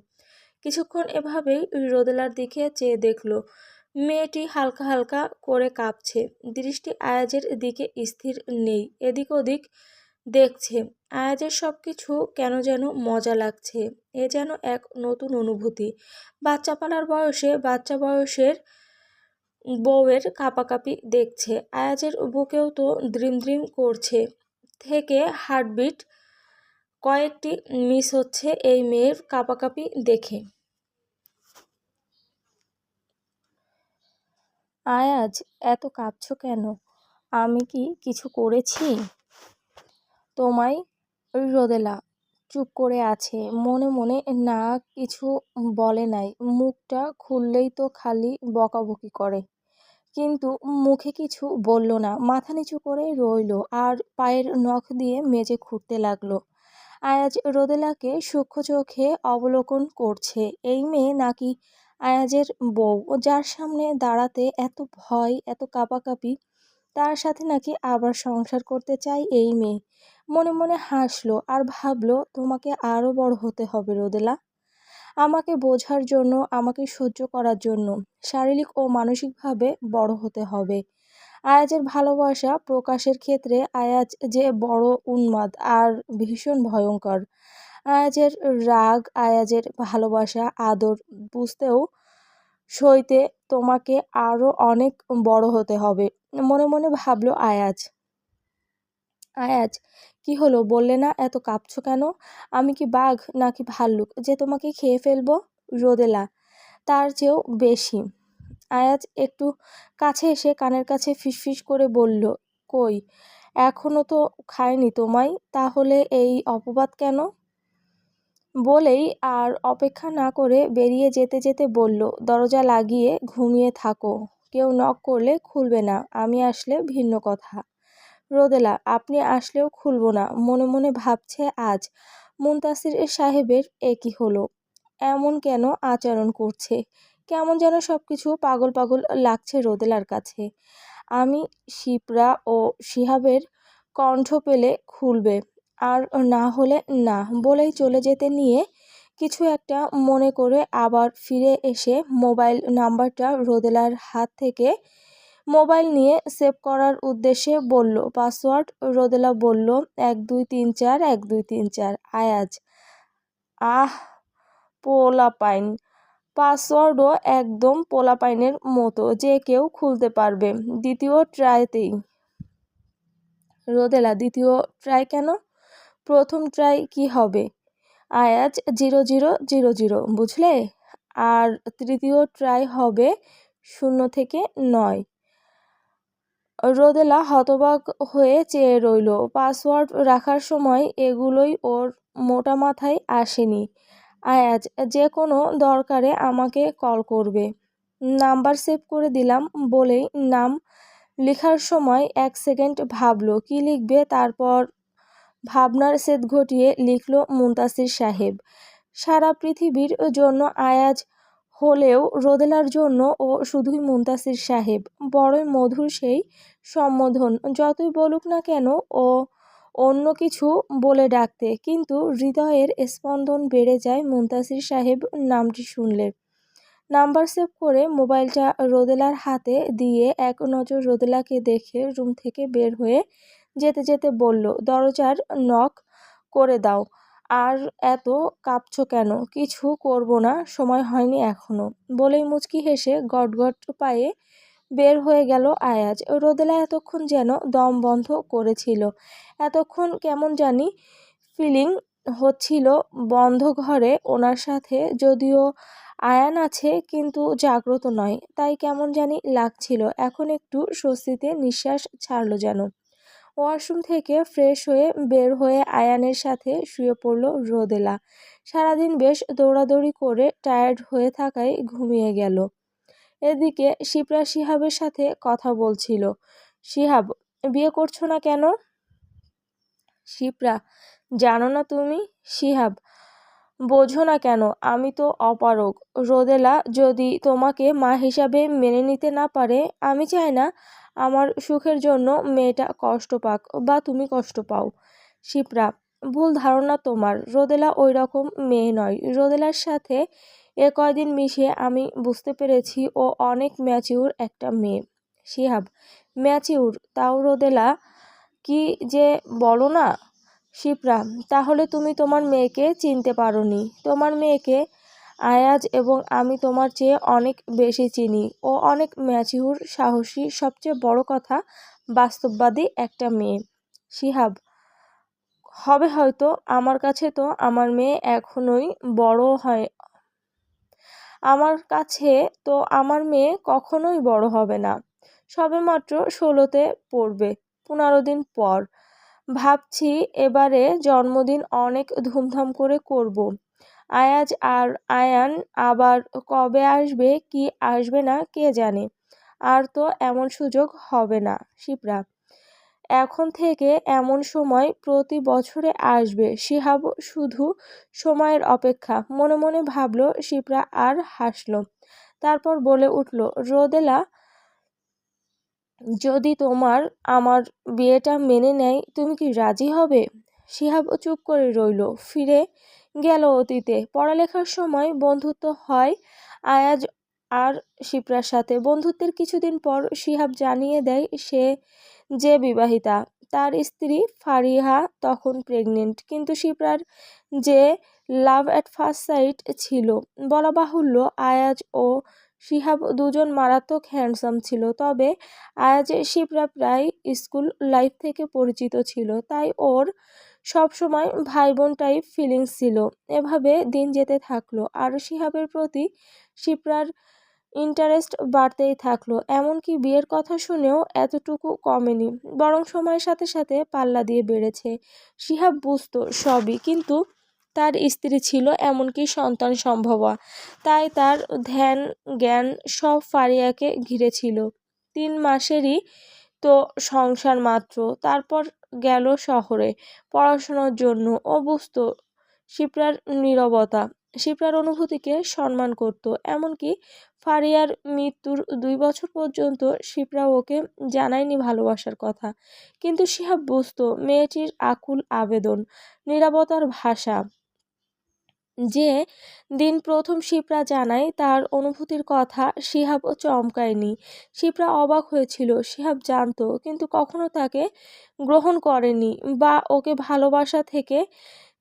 কিছুক্ষণ এভাবেই রোদেলার দিকে চেয়ে দেখলো মেয়েটি হালকা হালকা করে কাঁপছে। দৃষ্টি আয়াজের দিকে স্থির নেই, এদিক ওদিক দেখছে। আয়াজের সবকিছু কেন যেন মজা লাগছে। এ যেন এক নতুন অনুভূতি। বাচ্চা পালার বয়সে বাচ্চা বয়সের বউয়ের কাঁপাকাঁপি দেখছে। আয়াজের বুকেও তো দ্রিম দ্রিম করছে, থেকে হার্টবিট কয়েকটি মিস হচ্ছে এই মেয়ের কাঁপাকাঁপি দেখে। আয়াজ, এত কাঁপছো কেন? আমি কি কিছু করেছি তোমায়? রোদেলা চুপ করে আছে, মনে মনে না কিছু বলে নাই, মুখটা খুললেই তো খালি বকাবকি করে, কিন্তু মুখে কিছু বলল না, মাথা নিচু করে রইল আর পায়ের নখ দিয়ে মেজে খুঁড়তে লাগলো। আয়াজ রোদেলাকে সূক্ষ্ম চোখে অবলোকন করছে। এই মেয়ে নাকি আয়াজের বউ, যার সামনে দাঁড়াতে এত ভয়, এত কাঁপাকাঁপি, তার সাথে নাকি আবার সংসার করতে চায় এই মেয়ে। মনে মনে হাসলো আর ভাবলো, তোমাকে আরো বড় হতে হবে রোদেলা, আমাকে বোঝার জন্য, আমাকে সহ্য করার জন্য শারীরিক ও মানসিকভাবে বড় হতে হবে। আয়াজের ভালোবাসা প্রকাশের ক্ষেত্রে আয়াজ যে বড় উন্মাদ আর ভীষণ ভয়ঙ্কর। আয়াজের রাগ, আয়াজের ভালোবাসা, আদর বুঝতেও সইতে তোমাকে আরো অনেক বড় হতে হবে, মনে মনে ভাবলো আয়াজ। আয়াজ, কি হলো বললে না? এত কাঁপছো কেন? আমি কি বাঘ নাকি ভাল্লুক যে তোমাকে খেয়ে ফেলবো? রোদেলা, তার চেয়েও বেশি। আয়াজ একটু কাছে এসে কানের কাছে ফিসফিস করে বলল, কই, এখনো তো খায়নি তোমায়, তাহলে এই অপবাদ কেন? বলেই আর অপেক্ষা না করে বেরিয়ে যেতে যেতে বলল, দরজা লাগিয়ে ঘুমিয়ে থাকো, কেউ নক করলে খুলবে না, আমি আসলে ভিন্ন কথা। রোদেলা, আপনি আসলেও খুলবো না, মনে মনে ভাবছে আজ মুনতাসির সাহেবের একই হলো, এমন কেন আচরণ করছে, কেমন যেন সবকিছু পাগল পাগল লাগছে রোদেলার কাছে। আমি শিপ্রা ও শিহাবের কণ্ঠ পেলে খুলবে, আর না হলে না, বলেই চলে যেতে নিয়ে কিছু একটা মনে করে আবার ফিরে এসে মোবাইল নাম্বারটা রোদেলার হাত থেকে মোবাইল নিয়ে সেভ করার উদ্দেশ্যে বলল, পাসওয়ার্ড। রোদেলা বলল, 1234 1234। আয়াজ, আহ পোলাপাইন, পাসওয়ার্ডও একদম পোলাপাইনের মতো, যে কেউ খুলতে পারবে দ্বিতীয় ট্রাইতেই। রোদেলা, দ্বিতীয় ট্রাই কেন? প্রথম ট্রাই কি হবে? আয়াজ, 0000, বুঝলে? আর তৃতীয় ট্রাই হবে 0 থেকে 9। রোদেলা হতবাক হয়ে চেয়ে রইল। পাসওয়ার্ড রাখার সময় এগুলোই ওর মোটা মাথায় আসেনি। আয়াজ, যে কোনো দরকারে আমাকে কল করবে। নাম্বার সেভ করে দিলাম। বলেই নাম লেখার সময় 1 সেকেন্ড ভাবলো কি লিখবে, তারপর ভাবনার সেদ ঘটিয়ে লিখল, মুনতাসির সাহেব। সারা পৃথিবীর জন্য আয়াজ হলেও রোদেলার জন্য ও শুধুই মুনতাসির সাহেব। বড়ই মধুর সেই সম্বোধন, যতই বলুক না কেন ও অন্য কিছু বলে ডাকতে, কিন্তু হৃদয়ের স্পন্দন বেড়ে যায় মুনতাসির সাহেব নামটি শুনলে। নাম্বার সেভ করে মোবাইলটা রোদেলার হাতে দিয়ে এক নজর রোদেলাকে দেখে রুম থেকে বের হয়ে যেতে যেতে বলল, দরজার নক করে দাও। আর এত কাঁপছো কেন? কিছু করব না, সময় হয়নি এখনো। বলেই মুচকি হেসে গটগট পায়ে বের হয়ে গেল আয়াজ। রোদেলা এতক্ষণ যেন দম বন্ধ করেছিল, এতক্ষণ কেমন জানি ফিলিং হচ্ছিল বন্ধ ঘরে ওনার সাথে, যদিও আয়ান আছে কিন্তু জাগ্রত নয়, তাই কেমন জানি লাগছিল। এখন একটু স্বস্তিতে নিঃশ্বাস ছাড়ল যেন। ওয়াশরুম থেকে ফ্রেশ হয়ে বের হয়ে আয়ানের সাথে শুয়ে পড়ল রোদেলা। সারাদিন বেশ দৌড়াদৌড়ি করে টায়ার্ড হয়ে থাকায় ঘুমিয়ে গেল। এদিকে শিপ্রা শিহাবের সাথে কথা বলছিল। শিহাব, বিয়ে করছো না কেন? শিপ্রা, জানো না তুমি? শিহাব, বোঝো না কেন? আমি তো অপারগ। রোদেলা যদি তোমাকে মা হিসাবে মেনে নিতে না পারে, আমি চাই না আমার সুখের জন্য মেয়েটা কষ্ট পাক বা তুমি কষ্ট পাও। শিপ্রা, ভুল ধারণা তোমার। রোদেলা ওই রকম মেয়ে নয়। রোদেলার সাথে এ কয়দিন মিশে আমি বুঝতে পেরেছি ও অনেক ম্যাচিউর একটা মেয়ে। শিহাব, ম্যাচিউর? তাও রোদেলা কি যে বলো না। শিপ্রা, তাহলে তুমি তোমার মেয়েকে চিনতে পারোনি। তোমার মেয়েকে আয়াজ এবং আমি তোমার চেয়ে অনেক বেশি চিনি। ও অনেক ম্যাচিউর, সাহসী, সবচেয়ে বড় কথা বাস্তববাদী একটা মেয়ে। শিহাব, হবে হয়তো। আমার কাছে তো আমার মেয়ে এখনোই বড় হয়। আমার কাছে তো আমার মেয়ে কখনোই বড় হবে না। সবেমাত্র 16তে পড়বে, 15 দিন পর। ভাবছি এবারে জন্মদিন অনেক ধুমধাম করে করব। আয়াজ আর আয়ান আবার কবে আসবে কি আসবে না কে জানে। আর তো এমন সুযোগ হবে না। শিপ্রা, এখন থেকে এমন সময় প্রতি বছরে আসবে। শিহাব শুধু সময়ের অপেক্ষা মনে মনে ভাবল। শিপ্রা আর হাসল। তারপর বলে উঠল, রোদেলা, যদি তোমার আমার বিয়েটা মেনে নেয় তুমি কি রাজি হবে? শিহাব চুপ করে রইল, ফিরে গেল অতীতে। পড়ালেখার সময় বন্ধুত্ব হয় আয়াজ আর শিপ্রার সাথে। বন্ধুত্বের কিছুদিন পর শিহাব জানিয়ে দেয় সে যে বিবাহিতা। তার স্ত্রী ফারিহা তখন প্রেগনেন্ট। কিন্তু শিপ্রার যে লাভ অ্যাট ফার্স্ট সাইট ছিল। বলা বাহুল্য, আয়াজ ও শিহাব দুজন মারাত্মক হ্যান্ডসাম ছিল। তবে আয়াজ শিপ্রা প্রায় স্কুল লাইফ থেকে পরিচিত ছিল, তাই ওর সব সময় ভাই বোন টাইপ ফিলিংস ছিল। এভাবে দিন যেতে থাকলো আর শিহাবের প্রতি শিপ্রার ইন্টারেস্ট বাড়তেই থাকলো। এমনকি বিয়ের কথা শুনেও এতটুকু কমেনি, বরং সময়ের সাথে সাথে পাল্লা দিয়ে বেড়েছে। শিহাব বুঝতো সবই, কিন্তু তার স্ত্রী ছিল, এমনকি সন্তান সম্ভবা। তাই তার ধ্যান জ্ঞান সব ফারিয়াকে ঘিরে ছিল। 3 মাসেরই তো সংসার মাত্র। তারপর গেল শহরে পড়াশোনার জন্য। ও বুঝতো শিপ্রার নীরবতা, শিপ্রার অনুভূতিকে সম্মান করত। এমনকি ফারিয়ার মৃত্যুর 2 বছর পর্যন্ত শিপ্রা ওকে জানায়নি ভালোবাসার কথা। কিন্তু শিহাব বুঝতো মেয়েটির আকুল আবেদন, নীরবতার ভাষা। যে দিন প্রথম শিপ্রা জানায় তার অনুভূতির কথা, শিহাব চমকায়নি। শিপ্রা অবাক হয়েছিল। শিহাব জানতো, কিন্তু কখনো তাকে গ্রহণ করেনি বা ওকে ভালোবাসা থেকে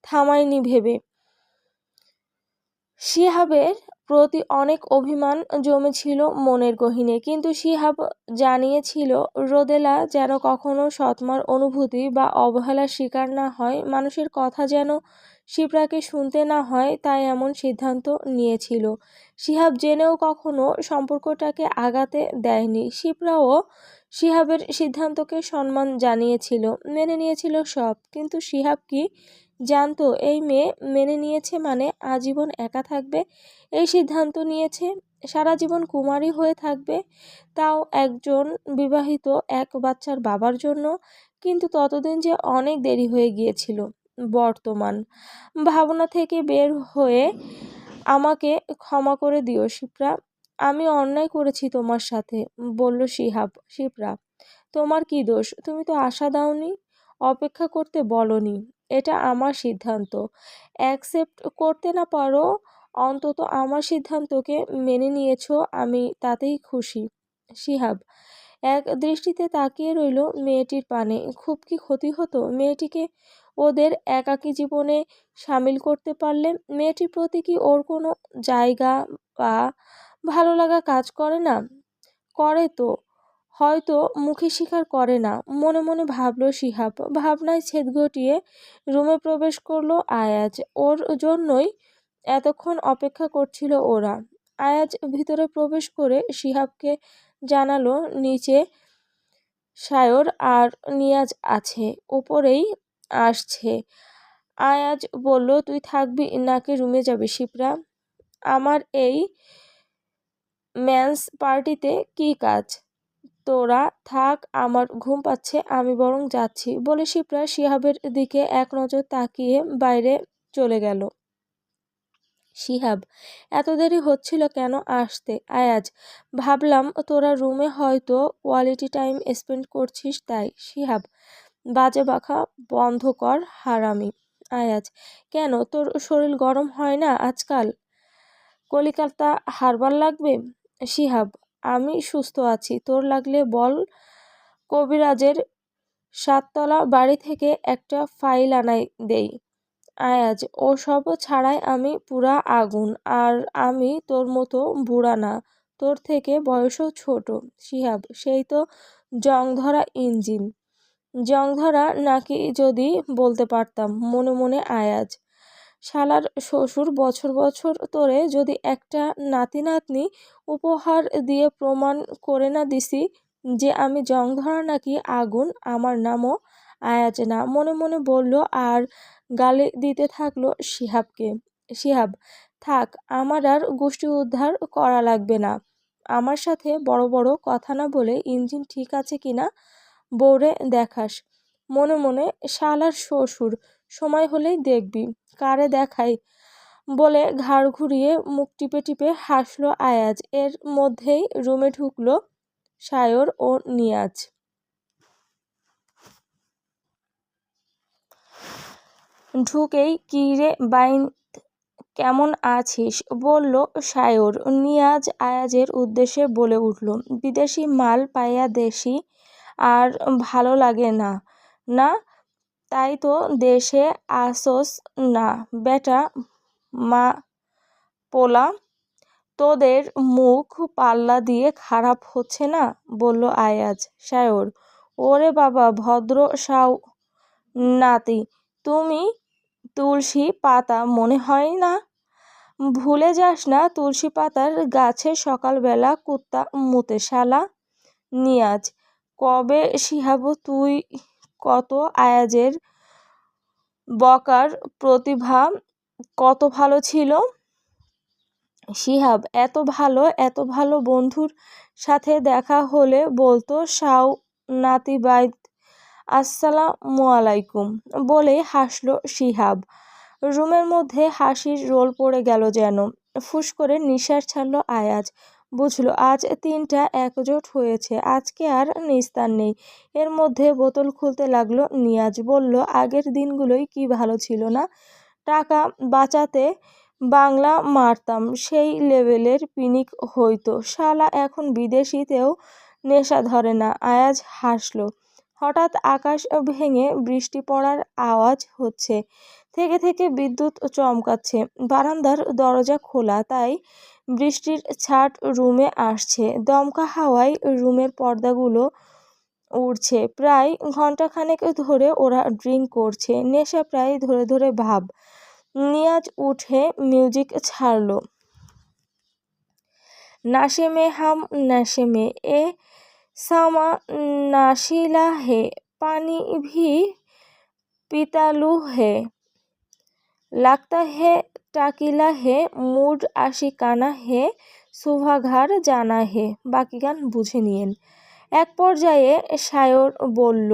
থামায়নি ভেবে। শিহাবের প্রতি অনেক অভিমান জমেছিল মনের গহীনে। কিন্তু শিহাব জানিয়েছিল রোদেলা যেন কখনো সৎমার অনুভূতি বা অবহেলার শিকার না হয়, মানুষের কথা যেন শিপ্রাকে শুনতে না হয়, তাই এমন সিদ্ধান্ত নিয়েছিল। শিহাব জেনেও কখনো সম্পর্কটাকে আগাতে দেয়নি। শিপ্রাও শিহাবের সিদ্ধান্তকে সম্মান জানিয়েছিল, মেনে নিয়েছিল সব। কিন্তু শিহাব কি জানতো এই মেয়ে মেনে নিয়েছে মানে আজীবন একা থাকবে? এই সিদ্ধান্ত নিয়েছে সারা জীবন কুমারী হয়ে থাকবে, তাও একজন বিবাহিত এক বাচ্চার বাবার জন্য। কিন্তু ততদিন যে অনেক দেরি হয়ে গিয়েছিল। বর্তমান ভাবনা থেকে বের হয়ে আমাকে ক্ষমা করে দিও শিপ্রা, আমি অন্যায় করেছি তোমার সাথে, বলল শিহাব। শিপ্রা, তোমার কি দোষ? তুমি তো আশা দাওনি, অপেক্ষা করতে বলনি। এটা আমার সিদ্ধান্ত। অ্যাকসেপ্ট করতে না পারো, অন্তত আমার সিদ্ধান্তকে মেনে নিয়েছো, আমি তাতেই খুশি। শিহাব এক দৃষ্টিতে তাকিয়ে রইল মেয়েটির পানে। খুব কি ক্ষতি হতো মেয়েটিকে ওদের একাকী জীবনে সামিল করতে পারলে? মেয়েটির প্রতি কি ওর কোনো জায়গা বা ভালো লাগা কাজ করে না? করে তো, হয়তো মুখে স্বীকার করে না। মনে মনে ভাবল শিহাব। ভাবনায় ছেদ ঘটিয়ে রুমে প্রবেশ করলো আয়াজ। ওর জন্যই এতক্ষণ অপেক্ষা করছিল ওরা। আয়াজ ভিতরে প্রবেশ করে শিহাবকে জানালো নিচে সায়র আর নিয়াজ আছে, উপরেই আসছে। আয়াজ বলল, তুই থাকবি নাকি রুমে যাবি শিপ্রা? আমার এই ম্যান্স পার্টিতে কি কাজ? তোরা থাক, আমার ঘুম পাচ্ছে, আমি বরং যাচ্ছি, বলে শিপ্রা শিহাবের দিকে এক নজর তাকিয়ে বাইরে চলে গেল। শিহাব, এত দেরি হচ্ছিল কেন আসতে? আয়াজ, ভাবলাম তোরা রুমে হয়তো কোয়ালিটি টাইম স্পেন্ড করছিস তাই। শিহাব, বাজে বাখা বন্ধ কর হারামি। আয়াজ, কেন তোর শরীর গরম হয় না আজকাল? কলিকাতা হারবার লাগবে? শিহাব, আমি সুস্থ আছি, তোর লাগলে বল। কবিরাজের 7 তলা বাড়ি থেকে একটা ফাইল আনাই দেই। আয়াজ, ওসব ছাড়াই আমি পুরা আগুন, আর আমি তোর মতো বুড়া না, তোর থেকে বয়সও ছোট। শিহাব, সেই তো জং ধরা ইঞ্জিন। জং ধরা নাকি যদি বলতে পারতাম। মনে মনে আয়াজ, শালার শ্বশুর বছর বছর তোরে যদি একটা নাতি নাতনি উপহার দিয়ে প্রমাণ করে না দিছি যে আমি জং ধরা নাকি আগুন, আমার নামও আয়াজ না। মনে মনে বলল আর গালি দিতে থাকলো শিহাবকে। শিহাব, থাক, আমার আর গোষ্ঠী উদ্ধার করা লাগবে না। আমার সাথে বড় বড় কথা না বলে ইঞ্জিন ঠিক আছে কিনা বউরে দেখাস। মনে মনে, শালার শ্বশুর, সময় হলেই দেখবি কারে দেখাই। বলে ঘাড় ঘুরিয়ে মুখ টিপে টিপে হাসলো আয়াজ। এর মধ্যেই রুমে ঢুকলো সায়র ও নিয়াজ। ঢুকেই, কি রে বাইন, কেমন আছিস? বলল সায়র। নিয়াজ আয়াজের উদ্দেশ্যে বলে উঠল, বিদেশি মাল পাইয়া দেশি আর ভালো লাগে না। না, তাই তো দেশে আসোস না বেটা মা পোলা? তোদের মুখ পাল্লা দিয়ে খারাপ হচ্ছে না? বলল আয়াজ। সায়র, ওরে বাবা ভদ্র সাও নাতি, তুমি তুলসী পাতা মনে হয় না? ভুলে যাস না তুলসী পাতার গাছে সকালবেলা কুত্তা মুতে শালা। নিয়াজ, কবে শিহাব তুই কত আয়াজের বকার প্রতিভা কত ভালো ছিল। শিহাব, এত ভালো বন্ধুর সাথে দেখা হলে বলতো সাও নাতি বাইদ আসসালামু আলাইকুম বলেই হাসলো শিহাব। রুমের মধ্যে হাসির রোল পড়ে গেল যেন। ফুস করে নিঃশ্বাস ছাড়লো আয়াজ। বুঝলো আজ তিনটা একজোট হয়েছে, আজকে আর নিস্তার নেই। এর মধ্যে বোতল খুলতে লাগলো নিয়াজ। বলল, আগের দিনগুলোই কি ভালো ছিল না? টাকা বাঁচাতে বাংলা মারতাম, সেই লেভেলের পিনিক হইতো। শালা এখন বিদেশিতেও নেশা ধরে না। আয়াজ হাসলো। হঠাৎ আকাশ ভেঙে বৃষ্টি পড়ার আওয়াজ হচ্ছে। থেকে থেকে বিদ্যুৎ চমকাচ্ছে। বারান্দার দরজা খোলা, তাই বৃষ্টির ছাট রুমে আসছে। দমকা হাওয়ায় রুমের পর্দাগুলো উড়ছে। প্রায় ঘন্টাখানেক ধরে ওরা ড্রিঙ্ক করছে। নেশা প্রায় ধরে ধরে ভাব। নিয়াজ উঠে মিউজিক ছাড়লো। নাশে মে হাম नशे में ए समा नाशीला है, पानी भी पितालू है, लगता है टाकिला है, मूड आशिकाना है, সুভাঘার জানা হে। বাকি গান বুঝে নিয়েন। এক পর্যায়ে সায়র বলল,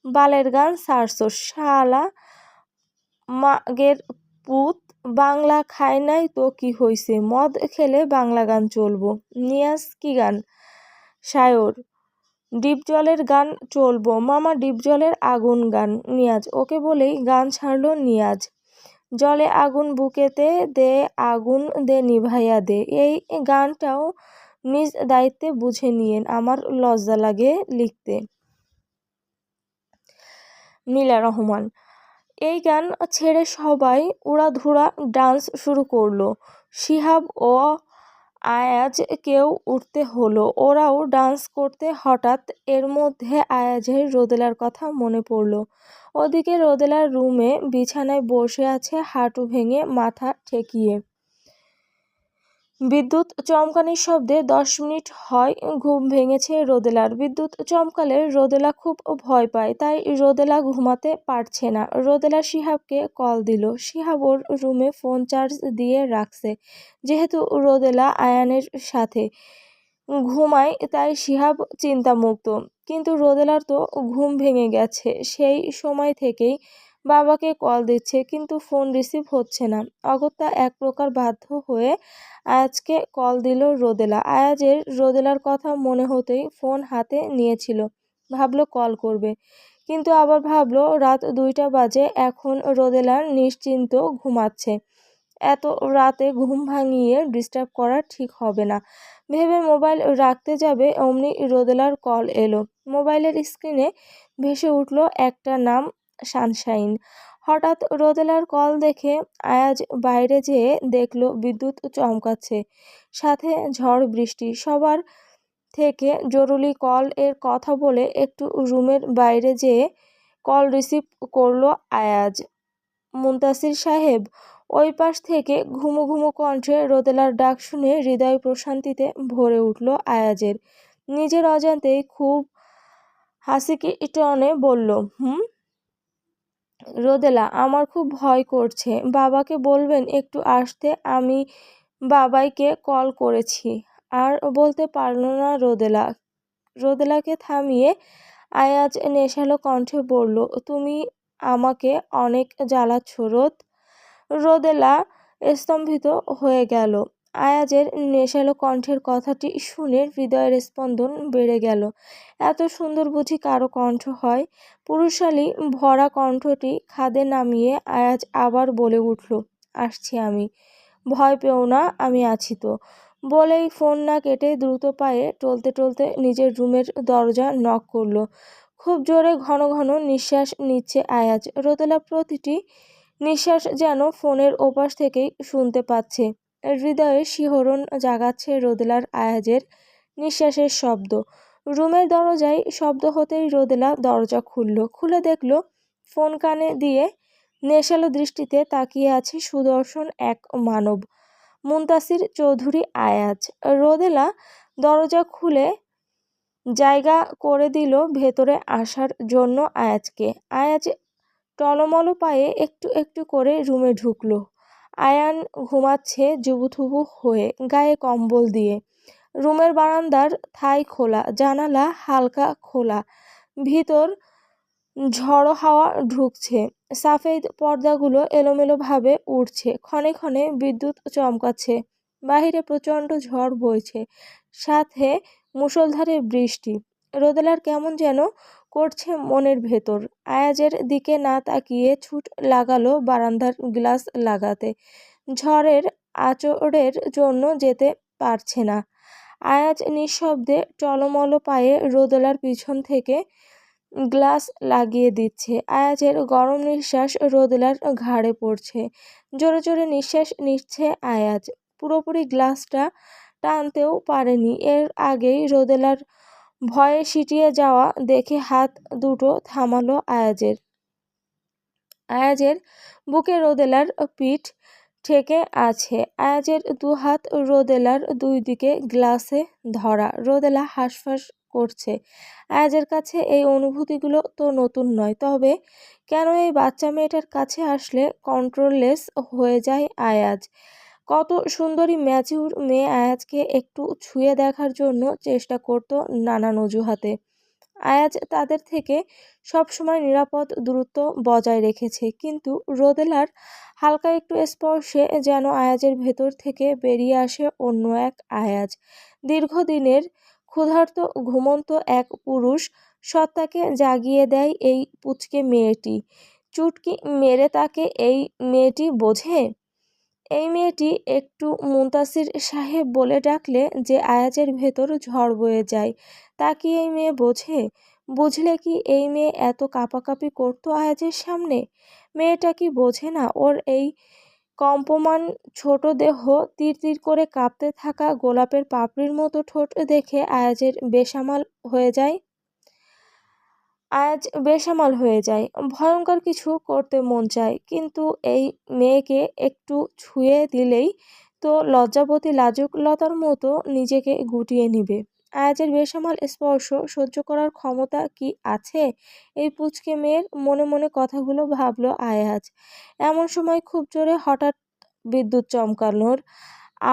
বালের গান ছাড়ছো শালা মাগের পুত, বাংলা খায় নাই তো কি হইছে, মদ খেলে বাংলা গান চলবো। নিয়াজ, কি গান? সায়র, ডিপজলের গান চলবো মামা, ডিপজলের আগুন গান। নিয়াজ, ওকে বলেই গান ছাড়লো নিয়াজ। জলে আগুন বুকেতে দে, আগুন দে নিভাইয়া দে। এই গানটাও নিজ দায়িত্বে বুঝে নিয়েন, আমার লজ্জা লাগে লিখতে। নীলা রহমান। এই গান ছেড়ে সবাই উড়াধুরা ডান্স শুরু করলো। শিহাব ও আয়াজকেও উঠতে হলো, ওরাও ডান্স করতে। হঠাৎ এর মধ্যে আয়াজের রোদেলার কথা মনে পড়ল। ওদিকে রোদেলার রুমে বিছানায় বসে আছে, হাঁটু ভেঙে মাথা ঠেকিয়ে। বিদ্যুৎ চমকানির শব্দে 10 মিনিট হয় ঘুম ভেঙেছে রোদেলার। বিদ্যুৎ চমকালে রোদেলা খুব ভয় পায়, তাই রোদেলা ঘুমাতে পারছে না। রোদেলা শিহাবকে কল দিল। শিহাব ওর রুমে ফোন চার্জ দিয়ে রাখছে। যেহেতু রোদেলা আয়ানের সাথে ঘুমায় তাই শিহাব চিন্তামুক্ত। কিন্তু রোদেলার তো ঘুম ভেঙে গেছে সেই সময় থেকেই। বাবাকে কল দিচ্ছে কিন্তু ফোন রিসিভ হচ্ছে না। অগত্যা এক প্রকার বাধ্য হয়ে আয়াজকে কল দিল রোদেলা। আয়াজের রোদেলার কথা মনে হতেই ফোন হাতে নিয়েছিল, ভাবলো কল করবে, কিন্তু আবার ভাবলো রাত 2টা বাজে, এখন রোদেলা নিশ্চিন্ত ঘুমাচ্ছে, এত রাতে ঘুম ভাঙিয়ে ডিস্টার্ব করা ঠিক হবে না ভেবে মোবাইল রাখতে যাবে অমনি রোদেলার কল এলো। মোবাইলের স্ক্রিনে ভেসে উঠল একটা নাম, সানশাইন। হঠাৎ রোদেলার কল দেখে আয়াজ বাইরে যেয়ে দেখলো বিদ্যুৎ চমকাচ্ছে, সাথে ঝড় বৃষ্টি। সবার থেকে জরুরি কল এর কথা বলে একটু রুমের বাইরে যেয়ে কল রিসিভ করলো আয়াজ। মুনতাসির সাহেব। ওই পাশ থেকে ঘুমু ঘুমু কণ্ঠে রোদেলার ডাক শুনে হৃদয় প্রশান্তিতে ভরে উঠল আয়াজের। নিজের অজান্তেই খুব হাসিকে টনে বলল, হুম রোদেলা, আমার খুব ভয় করছে, বাবাকে বলবেন একটু আসতে, আমি বাবাইকে কল করেছি। আর বলতে পারল না রোদেলা। রোদেলাকে থামিয়ে আয়াজ নেশালো কণ্ঠে বলল, তুমি আমাকে অনেক জ্বালাচ্ছ রোদেলা স্তম্ভিত হয়ে গেল। আয়াজের নেশালো কণ্ঠের কথাটি শুনে হৃদয়ের স্পন্দন বেড়ে গেল। এত সুন্দর বুঝি কারো কণ্ঠ হয়? পুরুষালী ভরা কণ্ঠটি খাদে নামিয়ে আয়াজ আবার বলে উঠল, আসছি আমি, ভয় পেও না, আমি আছি তো। বলেই ফোন না কেটে দ্রুত পায়ে টলতে টলতে নিজের রুমের দরজা নক করলো। খুব জোরে ঘন ঘন নিঃশ্বাস নিচ্ছে আয়াজ। রোদেলা প্রতিটি নিঃশ্বাস যেন ফোনের ওপাশ থেকেই শুনতে পাচ্ছে। হৃদয়ে শিহরণ জাগাচ্ছে রোদেলার আয়াজের নিঃশ্বাসের শব্দ। রুমের দরজায় শব্দ হতেই রোদেলা দরজা খুলে দেখল ফোন কানে দিয়ে নেশালো দৃষ্টিতে তাকিয়ে আছে সুদর্শন এক মানব, মুনতাসির চৌধুরী আয়াজ। রোদেলা দরজা খুলে জায়গা করে দিল ভেতরে আসার জন্য আয়াজকে। আয়াজ টলমল পায়ে একটু একটু করে রুমে ঢুকলো। আয়ান ঘুমাচ্ছে জুবুথুবু হয়ে, গায়ে কম্বল দিয়ে। রুমের বারান্দার থাই খোলা, জানালা হালকা খোলা, ভিতর ঝড়ো হাওয়া ঢুকছে। সাফেদ পর্দাগুলো এলোমেলোভাবে উড়ছে, ক্ষণে ক্ষণে বিদ্যুৎ চমকাচ্ছে। বাহিরে প্রচণ্ড ঝড় বইছে, সাথে মুষলধারে বৃষ্টি। রোদেলার কেমন যেন করছে মনের ভেতর। আয়াজের দিকে না তাকিয়ে ছুট লাগালো বারান্দার গ্লাস লাগাতে। ঝড়ের আঁচড়ের জন্য যেতে পারছে না। আয়াজ নিঃশব্দে টলমল পায়ে রোদেলার পিছন থেকে গ্লাস লাগিয়ে দিচ্ছে। আয়াজের গরম নিঃশ্বাস রোদেলার ঘাড়ে পড়ছে। জোরে জোরে নিঃশ্বাস নিচ্ছে আয়াজ। পুরোপুরি গ্লাসটা টানতেও পারেনি। এর আগেই রোদেলার ভয়ে সিটিয়ে যাওয়া দেখে হাত দুটো থামালো আয়াজের। আয়াজের বুকে রোদেলার পিঠ ঠেকে আছে। আয়াজের দুহাত রোদেলার দুই দিকে গ্লাসে ধরা। রোদেলা হাঁসফাঁস করছে। আয়াজের কাছে এই অনুভূতিগুলো তো নতুন নয়, তবে কেন এই বাচ্চা মেয়েটার কাছে আসলে কন্ট্রোললেস হয়ে যায় আয়াজ। কত সুন্দরী ম্যাচিউর মেয়ে আয়াজকে একটু ছুঁয়ে দেখার জন্য চেষ্টা করত নানান অজুহাতে। আয়াজ তাদের থেকে সবসময় নিরাপদ দূরত্ব বজায় রেখেছে, কিন্তু রোদেলার হালকা একটু স্পর্শে যেন আয়াজের ভেতর থেকে বেরিয়ে আসে অন্য এক আয়াজ। দীর্ঘদিনের ক্ষুধার্ত ঘুমন্ত এক পুরুষ সত্তাকে জাগিয়ে দেয় এই পুচকে মেয়েটি। চুটকি মেরে তাকে এই মেয়েটি বোঝে? এই মেয়েটি একটু মুনতাসির সাহেব বলে ডাকলে যে আয়াজের ভেতর ঝড় বয়ে যায়, তা কি এই মেয়ে বোঝে? বুঝলে কি এই মেয়ে এত কাঁপাকাঁপি করতো আয়াজের সামনে? মেয়েটা কি বোঝে না ওর এই কম্পমান ছোট দেহ তীর তীর করে কাঁপতে থাকা গোলাপের পাপড়ির মতো ঠোঁট দেখে আয়াজের বেসামাল হয়ে যায়? আজ বেসামাল হয়ে যায়। ভয়ঙ্কর কিছু করতে মন চায়, কিন্তু এই মেয়েকে একটু ছুঁয়ে দিলেই তো লজ্জাবতী লাজুক লতার মতো নিজেকে গুটিয়ে নিবে। আয়াজের বেসামাল স্পর্শ সহ্য করার ক্ষমতা কি আছে এই পুচকে মেয়ের? মনে মনে কথাগুলো ভাবলো আয়াজ। এমন সময় খুব জোরে হঠাৎ বিদ্যুৎ চমকানোর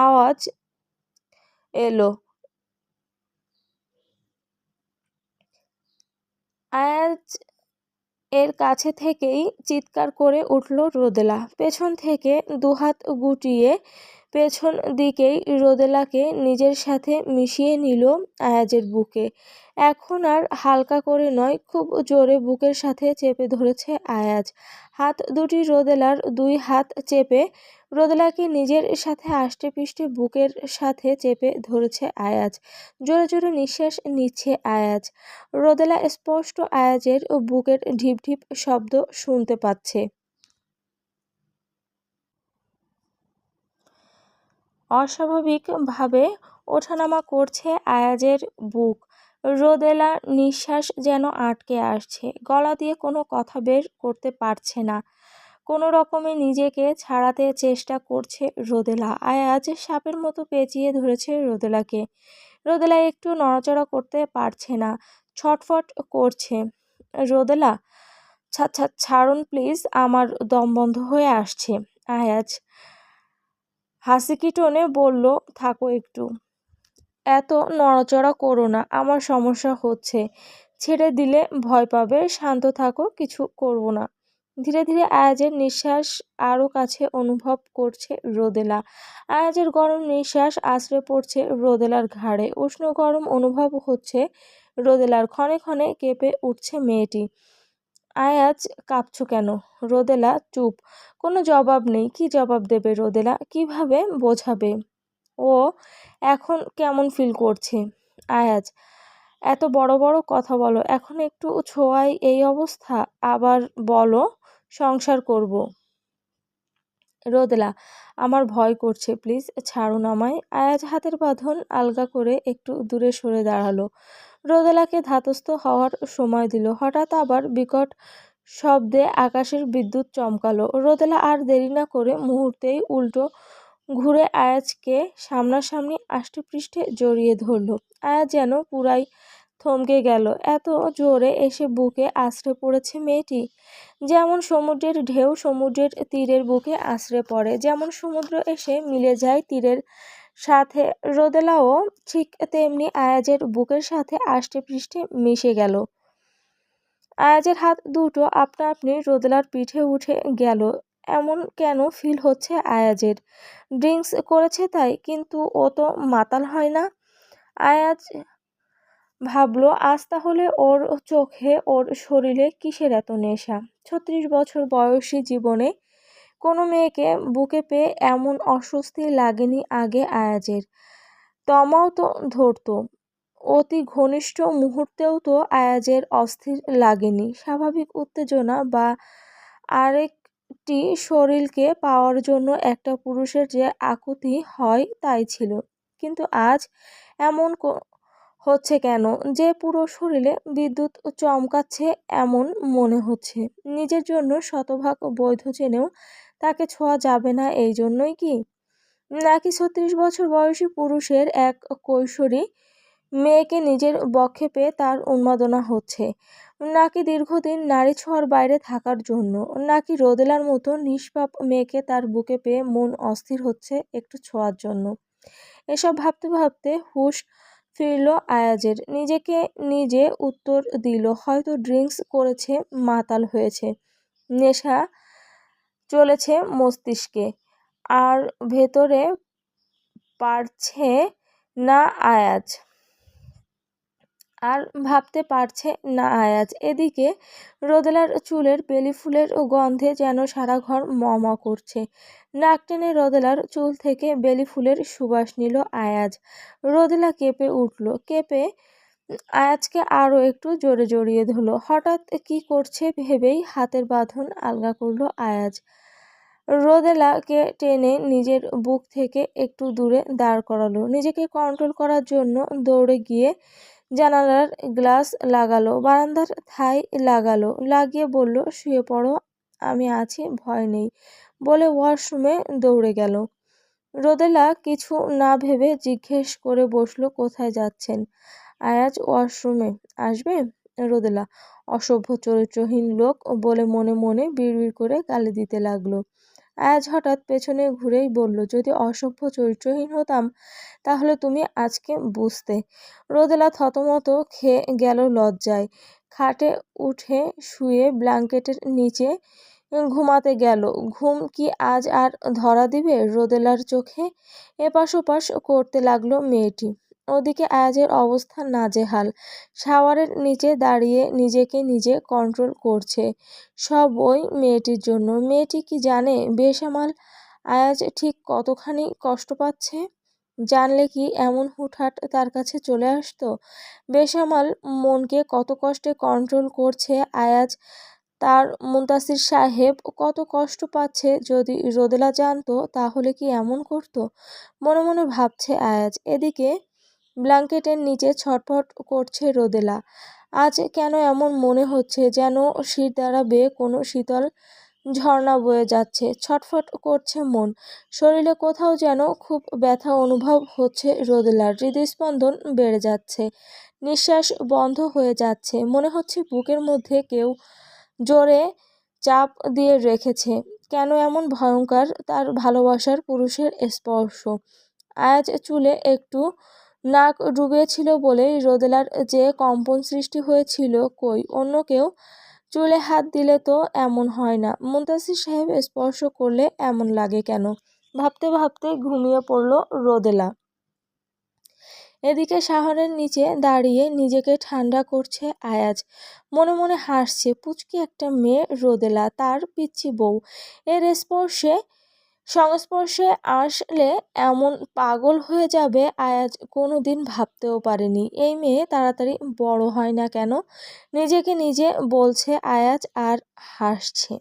আওয়াজ এলো। আয়াজ এর কাছে থেকেই চিৎকার করে উঠল রোদেলা। পেছন থেকে দুহাত গুটিয়ে পেছন দিকেই রোদেলাকে নিজের সাথে মিশিয়ে নিল আয়াজের বুকে। এখন আর হালকা করে নয়, খুব জোরে বুকের সাথে চেপে ধরেছে আয়াজ। হাত দুটি রোদেলার দুই হাত চেপে রোদেলাকে নিজের সাথে আষ্টেপৃষ্ঠে বুকের সাথে চেপে ধরেছে আয়াজ। জোরে জোরে নিঃশ্বাস নিচ্ছে আয়াজ। রোদেলা স্পষ্ট আয়াজের বুকের ঢিপ ঢিপ শব্দ শুনতে পাচ্ছে। অস্বাভাবিকভাবে ওঠানামা করছে আয়াজের বুক। রোদেলা নিঃশ্বাস যেন আটকে আসছে, গলা দিয়ে কোনো কথা বের করতে পারছে না। কোনো রকমে নিজেকে ছাড়াতে চেষ্টা করছে রোদেলা। আয়াজ সাপের মতো পেঁচিয়ে ধরেছে রোদেলাকে। রোদেলা একটু নড়াচড়া করতে পারছে না, ছটফট করছে। রোদেলা, ছাড়ুন প্লিজ, আমার দম বন্ধ হয়ে আসছে। আয়াজ হাসিকি টোনে বলল, থাকো একটু, এত নড়াচড়া করো না, আমার সমস্যা হচ্ছে। ছেড়ে দিলে ভয় পাবে, শান্ত থাকো, কিছু করব না। ধীরে ধীরে আয়াজের নিঃশ্বাস আরও কাছে অনুভব করছে রোদেলা। আয়াজের গরম নিঃশ্বাস আছড়ে পড়ছে রোদেলার ঘাড়ে। উষ্ণ গরম অনুভব হচ্ছে রোদেলার। ক্ষণে ক্ষণে কেঁপে উঠছে মেয়েটি। আয়াজ, কাঁপছো কেন? রোদেলা চুপ। কোনো জবাব নেই। কি জবাব দেবে রোদেলা? কিভাবে বোঝাবে ও এখন কেমন ফিল করছে? আয়াজ, এত বড় বড় কথা বলো, এখন একটু ছোঁয়ায় এই অবস্থা, আবার বলো সংসার করব। রোদেলা, আমার ভয় করছে, প্লিজ ছাড়ুন আমায়। আয়াজ হাতের বাঁধন আলগা করে একটু দূরে সরে দাঁড়ালো। রোদেলাকে ধাতস্থ হওয়ার সময় দিল। হঠাৎ আবার বিকট শব্দে আকাশের বিদ্যুৎ চমকালো। রোদেলা আর দেরি না করে মুহূর্তেই উল্টো ঘুরে আয়াজকে সামনাসামনি আষ্টেপৃষ্ঠে জড়িয়ে ধরল। আয়াজ যেন পুরাই থমকে গেল। এত জোরে এসে বুকে আছড়ে পড়েছে মেয়েটি। যেমন সমুদ্রের ঢেউ সমুদ্রের তীরের বুকে আছড়ে পড়ে, যেমন সমুদ্র এসে মিলে যায় তীরের সাথে, রোদেলাও ঠিক তেমনি আয়াজের বুকের সাথে আষ্টেপৃষ্ঠে মিশে গেল। আয়াজের হাত দুটো আপনা আপনি রোদেলার পিঠে উঠে গেল। এমন কেন ফিল হচ্ছে আয়াজের? ড্রিঙ্কস করেছে তাই? কিন্তু ও তো মাতাল হয় না। আয়াজ ভাবলো, আজ তাহলে ওর চোখে ওর শরীরে কিসের এত নেশা? 36 বছর বয়সী জীবনে কোনো মেয়েকে বুকে পেয়ে এমন অস্বস্তি লাগেনি আগে আয়াজের। তমাও তো ধরত, অতি ঘনিষ্ঠ মুহূর্তেও তো আয়াজের অস্থির লাগেনি। স্বাভাবিক উত্তেজনা বা আরেকটি শরীরকে পাওয়ার জন্য একটা পুরুষের যে আকুতি হয় তাই ছিল। কিন্তু আজ এমন হচ্ছে কেন যে পুরো শরীরে বিদ্যুৎ চমকাচ্ছে? এমন মনে হচ্ছে নিজের জন্য শতভাগ বৈধ জেনেও তাকে ছোঁয়া যাবে না, এই জন্যই কি? নাকি 36 বছর বয়সী পুরুষের এক কৈশোরী মেয়েকে নিজের বক্ষে পেয়ে তার উন্মাদনা হচ্ছে? নাকি দীর্ঘদিন নারী ছোঁয়ার বাইরে থাকার জন্য? নাকি রোদেলার মতো নিষ্পাপ মেয়েকে তার বুকে পেয়ে মন অস্থির হচ্ছে একটু ছোঁয়ার জন্য? এসব ভাবতে ভাবতে হুঁশ ফিরল আয়াজের। নিজেকে নিজে উত্তর দিল, হয়তো ড্রিঙ্কস করেছে, মাতাল হয়েছে, নেশা চলেছে মস্তিষ্কে, আর ভেতরে পারছে না আয়াজ। আর ভাবতে পারছে না আয়াজ। এদিকে রোদেলার চুলের বেলি ফুলের গন্ধে যেন সারা ঘর ম ম করছে। নাক টেনে রোদেলার চুল থেকে বেলি ফুলের সুবাস নিল আয়াজ। রোদেলা কেঁপে উঠল। কেঁপে আয়াজকে আরও একটু জোরে জড়িয়ে ধরল। হঠাৎ কি করছে ভেবেই হাতের বাঁধন আলগা করল আয়াজ। রোদেলাকে টেনে নিজের বুক থেকে একটু দূরে দাঁড় করালো। নিজেকে কন্ট্রোল করার জন্য দৌড়ে গিয়ে জানালার গ্লাস লাগালো, বারান্দার থাই লাগালো, লাগিয়ে বলল, শুয়ে পড়ো, আমি আছি, ভয় নেই, বলে ওয়াশরুমে দৌড়ে গেল। রোদেলা কিছু না ভেবে জিজ্ঞেস করে বসল, কোথায় যাচ্ছেন? আয়াজ, ওয়াশরুমে আসবে? রোদেলা, অসভ্য চরিত্রহীন লোক, বলে মনে মনে বিড়বিড় করে গালি দিতে লাগলো। আয়াজ হঠাৎ পেছনে ঘুরেই বলল, যদি অসভ্য চরিত্রহীন হতাম তাহলে তুমি আজকে বুঝতে। রোদেলা থতমত খেয়ে গেল লজ্জায়। খাটে উঠে শুয়ে ব্ল্যাঙ্কেটের নিচে ঘুমাতে গেল। ঘুম কি আজ আর ধরা দিবে রোদেলার চোখে? এপাশ ওপাশ করতে লাগলো মেয়েটি। ওদিকে আয়াজের অবস্থা নাজেহাল। শাওয়ারের নিচে দাঁড়িয়ে নিজেকে নিজে কন্ট্রোল করছে। সব ওই মেয়েটির জন্য। মেয়েটি কি জানে বেসামাল আয়াজ ঠিক কতখানি কষ্ট পাচ্ছে? জানলে কি এমন হুটহাট তার কাছে চলে আসতো? বেসামাল মনকে কত কষ্টে কন্ট্রোল করছে আয়াজ, তার মুনতাসির সাহেব কত কষ্ট পাচ্ছে, যদি রোদেলা জানতো তাহলে কি এমন করতো? মনে মনে ভাবছে আয়াজ। এদিকে ব্ল্যাঙ্কেটের নিচে ছটফট করছে রোদেলা। আজ কেন এমন মনে হচ্ছে যেন শির দ্বারা বেয়ে কোনো শীতল ঝর্ণা বয়ে যাচ্ছে। ছটফট করছে মন। শরীরে কোথাও যেন খুব ব্যথা অনুভব হচ্ছে রোদেলার। হৃদস্পন্দন বেড়ে যাচ্ছে, নিঃশ্বাস বন্ধ হয়ে যাচ্ছে। মনে হচ্ছে বুকের মধ্যে কেউ জোরে চাপ দিয়ে রেখেছে। কেন এমন ভয়ঙ্কর তার ভালোবাসার পুরুষের স্পর্শ? আয়াজ চুলে একটু নাক ডুবিয়েছিল বলেই রোদেলার যে কম্পন সৃষ্টি হয়েছিল, কই অন্য কেউ চুলে হাত দিলে তো এমন হয় না। মুনতাসির সাহেব স্পর্শ করলে এমন লাগে কেন? ভাবতে ভাবতে ঘুমিয়ে পড়ল রোদেলা। এদিকে শাওয়ারের নিচে দাঁড়িয়ে নিজেকে ঠান্ডা করছে আয়াজ। মনে মনে হাসছে। পুচকি একটা মেয়ে রোদেলা, তার পিচ্চি বউ। এর সংস্পর্শে আসলে এমন পাগল হয়ে যাবে আয়াজ কোনোদিন ভাবতেও পারেনি। এই মেয়ে তাড়াতাড়ি বড় হয় না কেন? নিজেকে নিজে বলছে আয়াজ আর হাসছে।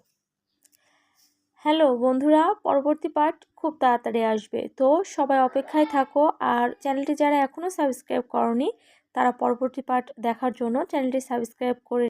হ্যালো বন্ধুরা, পরবর্তী পার্ট খুব তাড়াতাড়ি আসবে, তো সবাই অপেক্ষায় থাকো। আর চ্যানেলটি যারা এখনও সাবস্ক্রাইব করনি তারা পরবর্তী পার্ট দেখার জন্য চ্যানেলটি সাবস্ক্রাইব করে